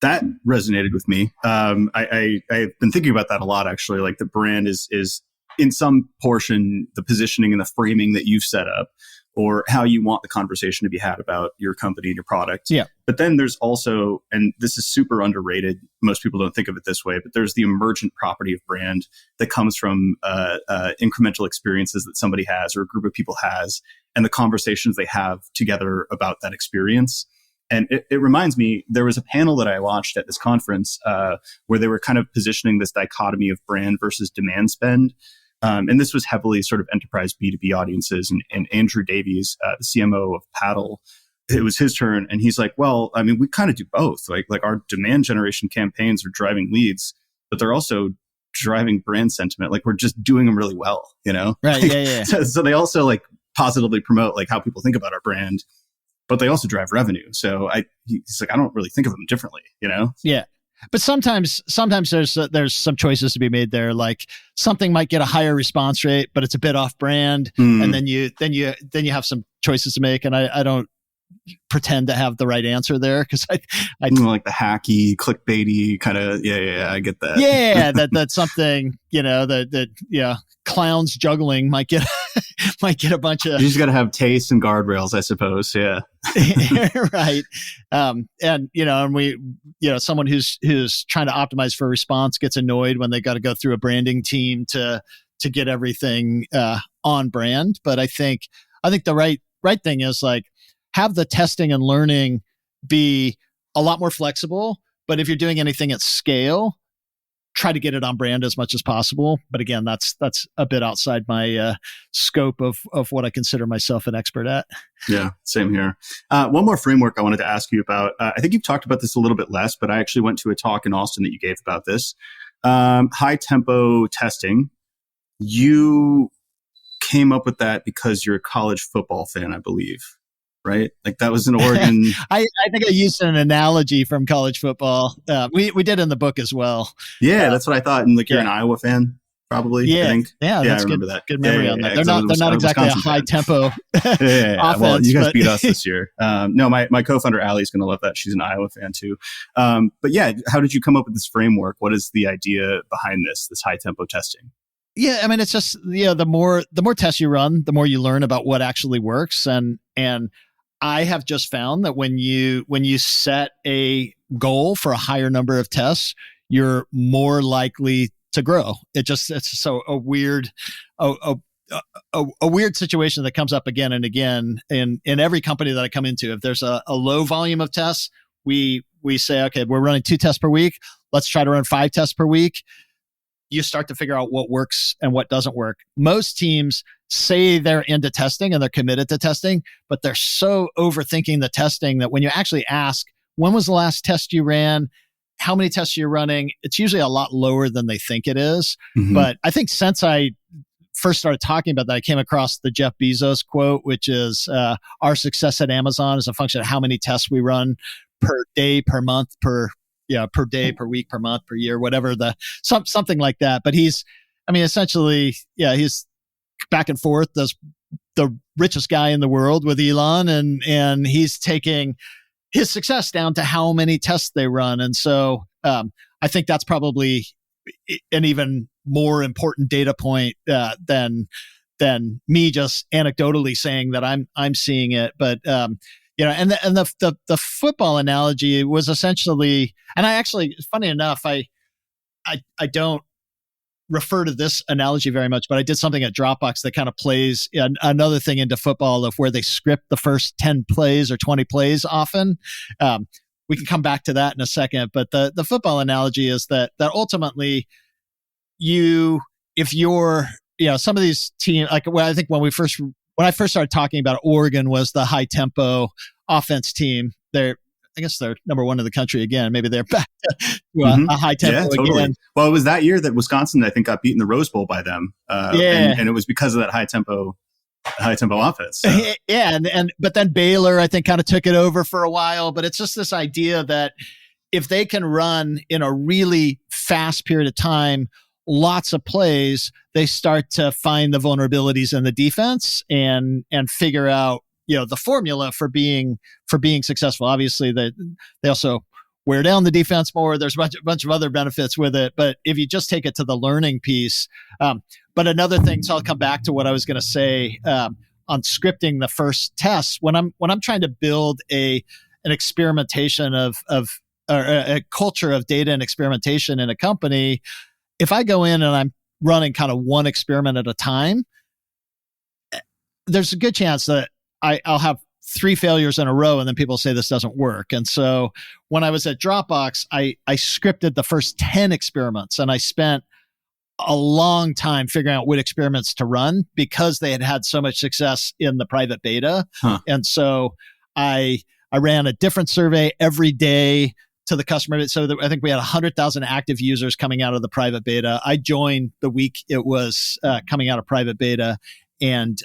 That resonated with me. I've been thinking about that a lot, actually. Like the brand is in some portion the positioning and the framing that you've set up, or how you want the conversation to be had about your company and your product. Yeah. But then there's also, and this is super underrated, most people don't think of it this way, but there's the emergent property of brand that comes from incremental experiences that somebody has or a group of people has, and the conversations they have together about that experience. And it reminds me, there was a panel that I watched at this conference where they were kind of positioning this dichotomy of brand versus demand spend. And this was heavily sort of enterprise B2B audiences. And Andrew Davies, the CMO of Paddle, it was his turn. And he's like, well, I mean, we kind of do both. Like our demand generation campaigns are driving leads, but they're also driving brand sentiment. Like we're just doing them really well, Right. Yeah. So they also like positively promote like how people think about our brand, but they also drive revenue. So he's like, I don't really think of them differently, Yeah. But sometimes there's some choices to be made there. Like something might get a higher response rate, but it's a bit off brand. And then you have some choices to make. And I don't pretend to have the right answer there, because I like the hacky, clickbaity kind of. Yeah, I get that. Yeah, that's something, clowns juggling might get a bunch of. You just got to have taste and guardrails, I suppose. Yeah. Right. And we, someone who's trying to optimize for response gets annoyed when they got to go through a branding team to get everything on brand. But I think the right thing is like have the testing and learning be a lot more flexible. But if you're doing anything at scale, try to get it on brand as much as possible. But again, that's a bit outside my scope of what I consider myself an expert at. Yeah, same here. One more framework I wanted to ask you about. I think you've talked about this a little bit less, but I actually went to a talk in Austin that you gave about this. High tempo testing. You came up with that because you're a college football fan, I believe. Right? Like that was in Oregon. I think I used an analogy from college football. We did in the book as well. Yeah, that's what I thought. And like you're an Iowa fan, probably. Yeah, I think. Yeah, that's I remember that. Good memory on that. They're not exactly a high tempo. Offense, well, you guys beat us this year. No, my co-founder Allie is going to love that. She's an Iowa fan too. But yeah, how did you come up with this framework? What is the idea behind this high tempo testing? Yeah, I mean, it's just the more tests you run, the more you learn about what actually works, and I have just found that when you set a goal for a higher number of tests, you're more likely to grow. It's so a weird situation that comes up again and again in every company that I come into. If there's a low volume of tests, we say, okay, we're running 2 tests per week. Let's try to run 5 tests per week. You start to figure out what works and what doesn't work. Most teams say they're into testing and they're committed to testing, but they're so overthinking the testing that when you actually ask, when was the last test you ran? how many tests you're running, it's usually a lot lower than they think it is. Mhm. But I think since I first started talking about that, I came across the Jeff Bezos quote, which is our success at Amazon is a function of how many tests we run per day, per month, per day, per week, per month, per year, whatever something like that. But essentially, he's back and forth, the richest guy in the world with Elon, and he's taking his success down to how many tests they run. And so I think that's probably an even more important data point than me just anecdotally saying that I'm seeing it. But and the football analogy was essentially, and I actually, funny enough, I don't refer to this analogy very much, but I did something at Dropbox that kind of plays another thing into football of where they script the first 10 plays or 20 plays often. We can come back to that in a second, but the football analogy is that ultimately if you're, some of these teams, like I think when I first started talking about Oregon was the high tempo offense team. I guess they're number one in the country again. Maybe they're back to a high tempo again. Well, it was that year that Wisconsin, I think, got beat in the Rose Bowl by them. And it was because of that high tempo offense. So. Yeah, but then Baylor, I think, kind of took it over for a while. But it's just this idea that if they can run in a really fast period of time, lots of plays, they start to find the vulnerabilities in the defense and figure out the formula for being successful. Obviously, they also wear down the defense more. There's a bunch of other benefits with it. But if you just take it to the learning piece, but another thing, so I'll come back to what I was going to say on scripting the first test. When I'm trying to build an experimentation or a culture of data and experimentation in a company, if I go in and I'm running kind of one experiment at a time, there's a good chance that I'll have 3 failures in a row and then people say this doesn't work. And so when I was at Dropbox, I scripted the first 10 experiments and I spent a long time figuring out what experiments to run because they had so much success in the private beta. Huh. And so I ran a different survey every day to the customer. So I think we had 100,000 active users coming out of the private beta. I joined the week it was coming out of private beta. And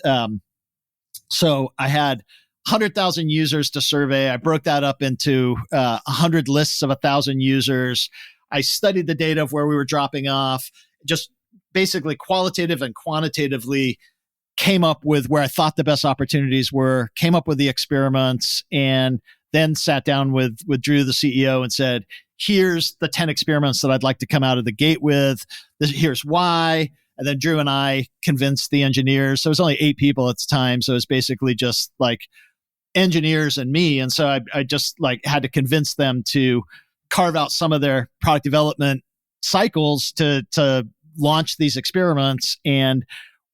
so I had 100,000 users to survey. I broke that up into 100 lists of 1,000 users. I studied the data of where we were dropping off, just basically qualitative and quantitatively came up with where I thought the best opportunities were, came up with the experiments, and then sat down with Drew, the CEO, and said, here's the 10 experiments that I'd like to come out of the gate with. Here's why. And then Drew and I convinced the engineers. So it was only 8 people at the time. So it was basically just like engineers and me. And so I just had to convince them to carve out some of their product development cycles to launch these experiments. And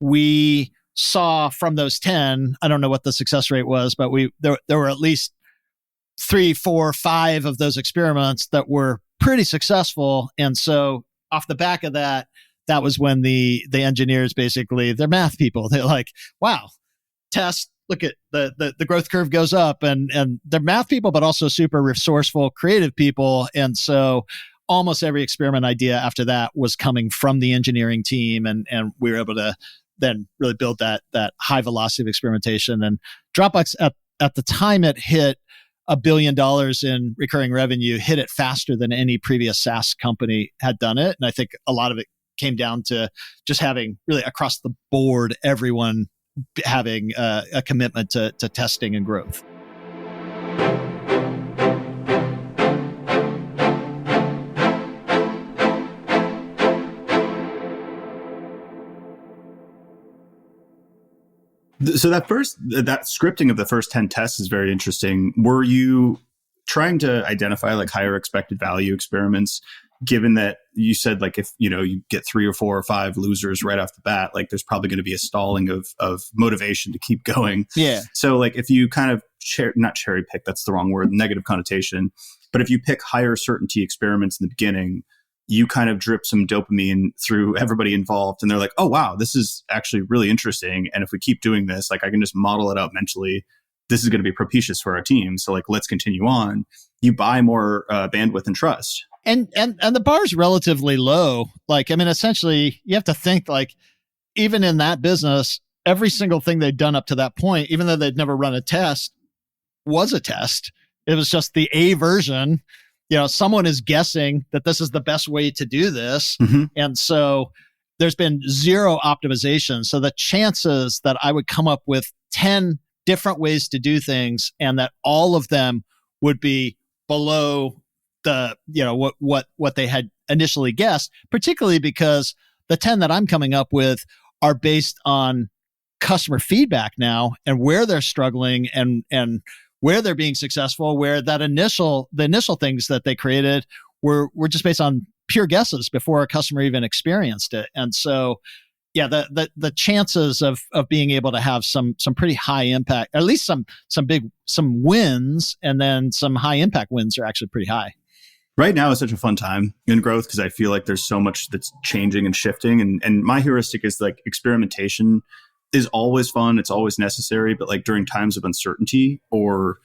we saw from those 10, I don't know what the success rate was, but there were at least 3, 4, 5 of those experiments that were pretty successful. And so off the back of that was when the engineers, basically, they're math people. They're like, wow, test, look at the growth curve goes up, and they're math people, but also super resourceful, creative people. And so almost every experiment idea after that was coming from the engineering team. And we were able to then really build that high velocity of experimentation. And Dropbox at the time it hit $1 billion in recurring revenue, hit it faster than any previous SaaS company had done it. And I think a lot of it came down to just having really across the board, everyone having a commitment to testing and growth. So that scripting of the first 10 tests is very interesting. Were you trying to identify higher expected value experiments, given that you said if you get 3 or 4 or 5 losers right off the bat, there's probably going to be a stalling of motivation to keep going. Yeah. So if you kind of not cherry pick, that's the wrong word, negative connotation, but if you pick higher certainty experiments in the beginning, you kind of drip some dopamine through everybody involved, and they're like, oh, wow, this is actually really interesting. And if we keep doing this, I can just model it out mentally. This is going to be propitious for our team. So let's continue on. You buy more bandwidth and trust. And the bar's relatively low. Like, I mean, essentially, you have to think like, even in that business, every single thing they'd done up to that point, even though they'd never run a test, was a test. It was just the A version. Someone is guessing that this is the best way to do this. Mm-hmm. And so there's been zero optimization. So the chances that I would come up with 10 different ways to do things and that all of them would be below the, what they had initially guessed, particularly because the 10 that I'm coming up with are based on customer feedback now and where they're struggling and where they're being successful, where the initial things that they created were just based on pure guesses before a customer even experienced it. And so, yeah, the chances of being able to have some pretty high impact, at least some wins, and then some high impact wins are actually pretty high. Right now is such a fun time in growth because I feel like there's so much that's changing and shifting. And my heuristic is like experimentation is always fun. It's always necessary. But like during times of uncertainty or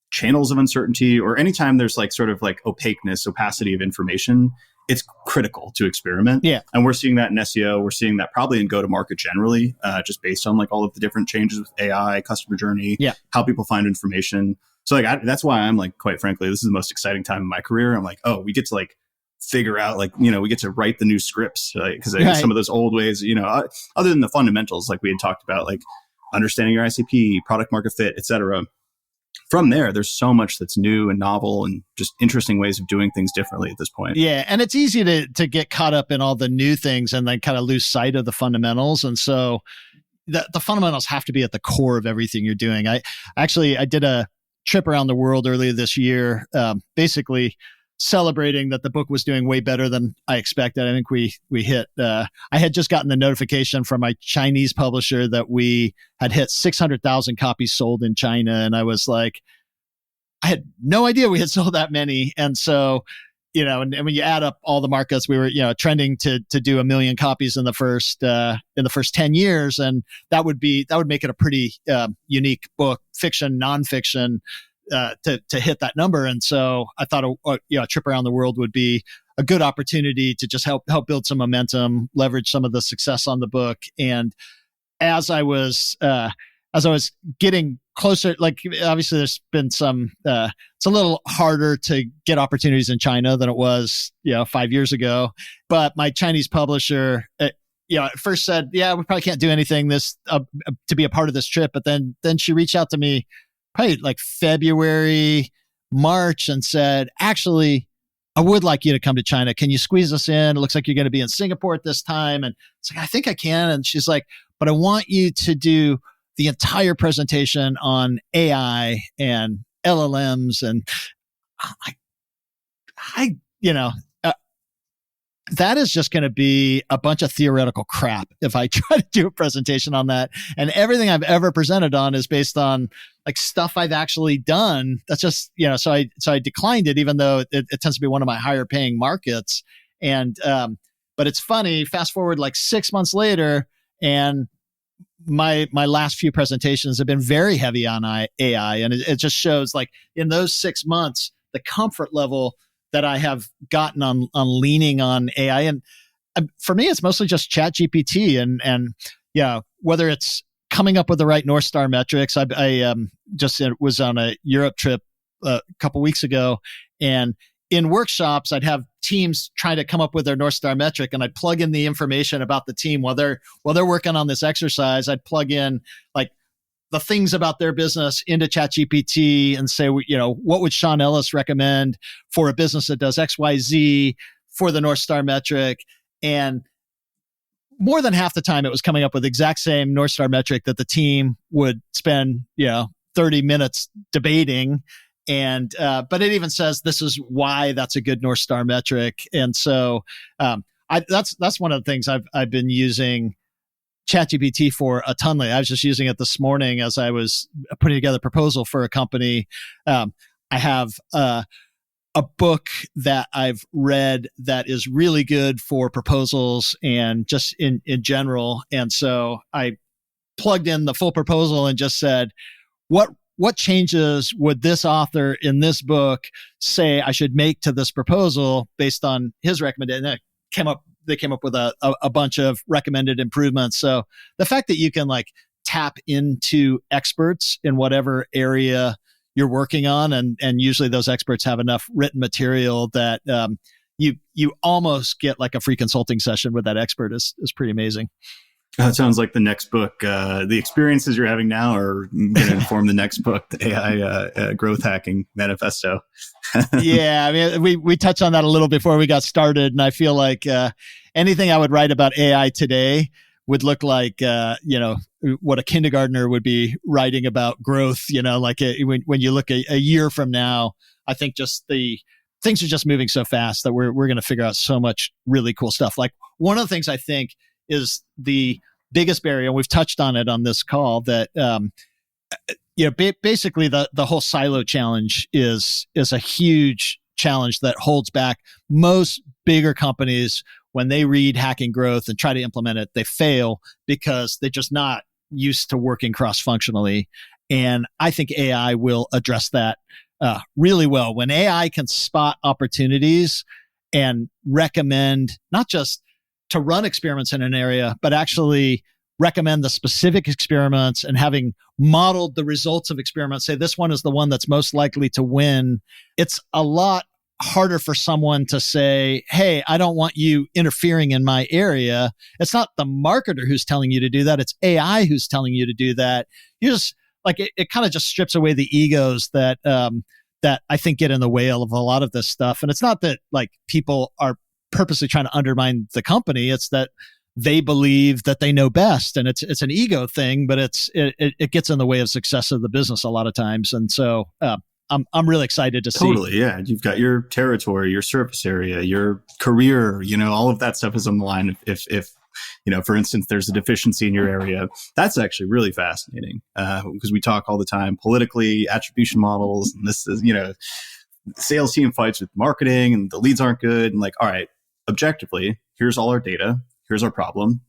channels of uncertainty, or anytime there's like sort of like opacity of information, it's critical to experiment. Yeah. And we're seeing that in SEO. We're seeing that probably in go-to-market generally, just based on like all of the different changes with AI, customer journey, how people find information. So like that's why I'm like, quite frankly, this is the most exciting time in my career. I'm like, oh, we get to like figure out like, we get to write the new scripts because some of those old ways, other than the fundamentals, like we had talked about, like understanding your ICP, product market fit, et cetera. From there, there's so much that's new and novel and just interesting ways of doing things differently at this point. Yeah. And it's easy to get caught up in all the new things and then kind of lose sight of the fundamentals. And so the fundamentals have to be at the core of everything you're doing. I did a trip around the world earlier this year, basically celebrating that the book was doing way better than I expected. I think we hit, I had just gotten the notification from my Chinese publisher that we had hit 600,000 copies sold in China. And I was like, I had no idea we had sold that many. And so, and when you add up all the markets, we were, trending to do 1 million copies in the first 10 years. And that would make it a pretty unique book, fiction, nonfiction, to hit that number. And so I thought a trip around the world would be a good opportunity to just help build some momentum, leverage some of the success on the book. And as I was getting closer, like obviously there's been some, it's a little harder to get opportunities in China than it was, 5 years ago. But my Chinese publisher, at first said, yeah, we probably can't do anything to be a part of this trip. But then she reached out to me probably like February, March, and said, actually, I would like you to come to China. Can you squeeze us in? It looks like you're going to be in Singapore at this time. And it's like, I think I can. And she's like, but I want you to do the entire presentation on AI and LLMs. And that is just going to be a bunch of theoretical crap if I try to do a presentation on that. And everything I've ever presented on is based on like stuff I've actually done. That's just, so I declined it, even though it tends to be one of my higher paying markets. And, but it's funny, fast forward like 6 months later, and my last few presentations have been very heavy on AI. And it just shows like in those 6 months, the comfort level that I have gotten on leaning on AI. And for me, it's mostly just ChatGPT and whether it's coming up with the right North Star metrics. I just was on a Europe trip a couple weeks ago, and in workshops, I'd have teams trying to come up with their North Star metric, and I'd plug in the information about the team while they're working on this exercise. I'd plug in like the things about their business into ChatGPT and say, what would Sean Ellis recommend for a business that does X, Y, Z for the North Star metric? And more than half the time, it was coming up with the exact same North Star metric that the team would spend, 30 minutes debating. And, but it even says this is why that's a good North Star metric. And so, that's one of the things I've been using ChatGPT for a ton lately. I was just using it this morning as I was putting together a proposal for a company. I have a book that I've read that is really good for proposals and just in general. And so I plugged in the full proposal and just said, what what changes would this author in this book say I should make to this proposal based on his recommendation? They came up with a bunch of recommended improvements. So the fact that you can like tap into experts in whatever area you're working on, and usually those experts have enough written material that you almost get like a free consulting session with that expert is pretty amazing. That sounds like the next book. The experiences you're having now are going to inform the next book, the AI growth hacking manifesto. Yeah, I mean, we touched on that a little before we got started, and I feel like anything I would write about AI today would look like what a kindergartner would be writing about growth. Like when you look a year from now, I think just the things are just moving so fast that we're going to figure out so much really cool stuff. Like one of the things I think is the biggest barrier, and we've touched on it on this call, that basically the whole silo challenge is a huge challenge that holds back most bigger companies. When they read hacking growth and try to implement it, they fail because they're just not used to working cross-functionally. And I think AI will address that really well. When AI can spot opportunities and recommend not just to run experiments in an area, but actually recommend the specific experiments, and having modeled the results of experiments, say this one is the one that's most likely to win. It's a lot harder for someone to say, hey, I don't want you interfering in my area. It's not the marketer who's telling you to do that. It's AI who's telling you to do that. You just like it kind of just strips away the egos that I think get in the way of a lot of this stuff. And it's not that like people are purposely trying to undermine the company. It's that they believe that they know best, and it's an ego thing, but it gets in the way of success of the business a lot of times. And so I'm really excited to see. Totally, yeah. You've got your territory, your surface area, your career. All of that stuff is on the line. If for instance, there's a deficiency in your area, that's actually really fascinating because we talk all the time politically, attribution models, and this is sales team fights with marketing, and the leads aren't good, and like, all right, objectively, here's all our data, here's our problem.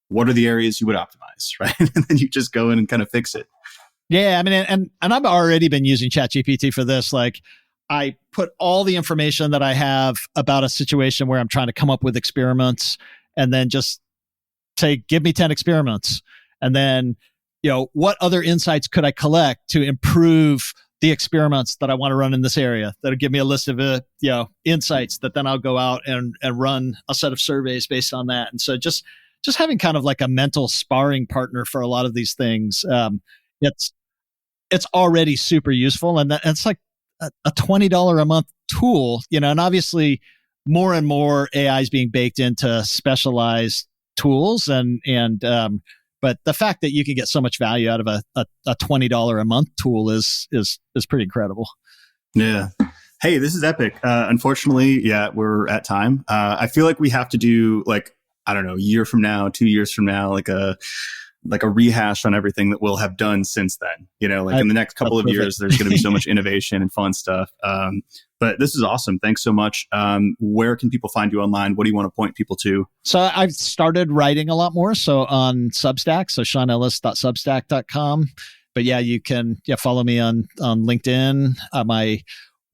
What are the areas you would optimize, right? And then you just go in and kind of fix it. Yeah, I mean, and I've already been using ChatGPT for this. Like, I put all the information that I have about a situation where I'm trying to come up with experiments, and then just say, give me 10 experiments. And then, what other insights could I collect to improve the experiments that I want to run in this area? That'll give me a list of, insights that then I'll go out and run a set of surveys based on that. And so just having kind of like a mental sparring partner for a lot of these things, it's already super useful. And it's like a $20 a month tool, and obviously more and more AI is being baked into specialized tools. But the fact that you can get so much value out of a $20 a month tool is pretty incredible. Yeah. Hey, this is epic. Unfortunately, yeah, we're at time. I feel like we have to do a year from now, 2 years from now, like a rehash on everything that we'll have done since then. In the next couple of years, there's going to be so much innovation and fun stuff. But this is awesome. Thanks so much. Where can people find you online? What do you want to point people to? So I've started writing a lot more. So on Substack, so seanellis.substack.com. But yeah, you can follow me on LinkedIn. My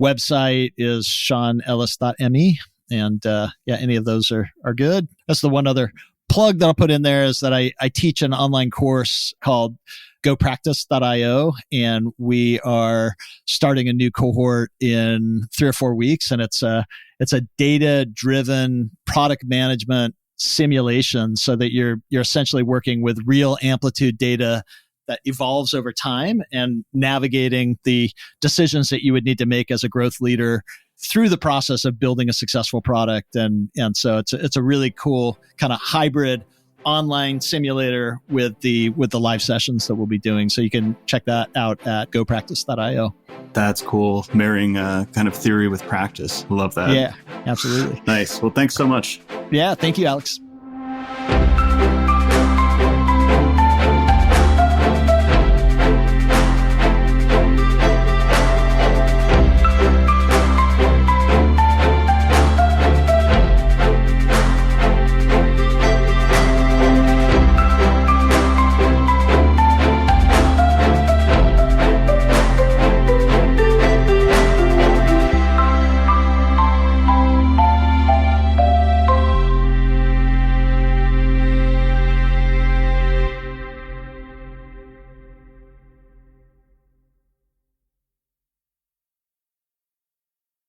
website is seanellis.me. And any of those are good. That's the one other plug that I'll put in there, is that I teach an online course called gopractice.io, and we are starting a new cohort in 3 or 4 weeks, and it's a data-driven product management simulation, so that you're essentially working with real amplitude data that evolves over time and navigating the decisions that you would need to make as a growth leader through the process of building a successful product. And so it's a really cool kind of hybrid online simulator with the live sessions that we'll be doing. So you can check that out at gopractice.io. That's cool. Marrying kind of theory with practice. Love that. Yeah, absolutely. Nice. Well, thanks so much. Yeah, thank you, Alex.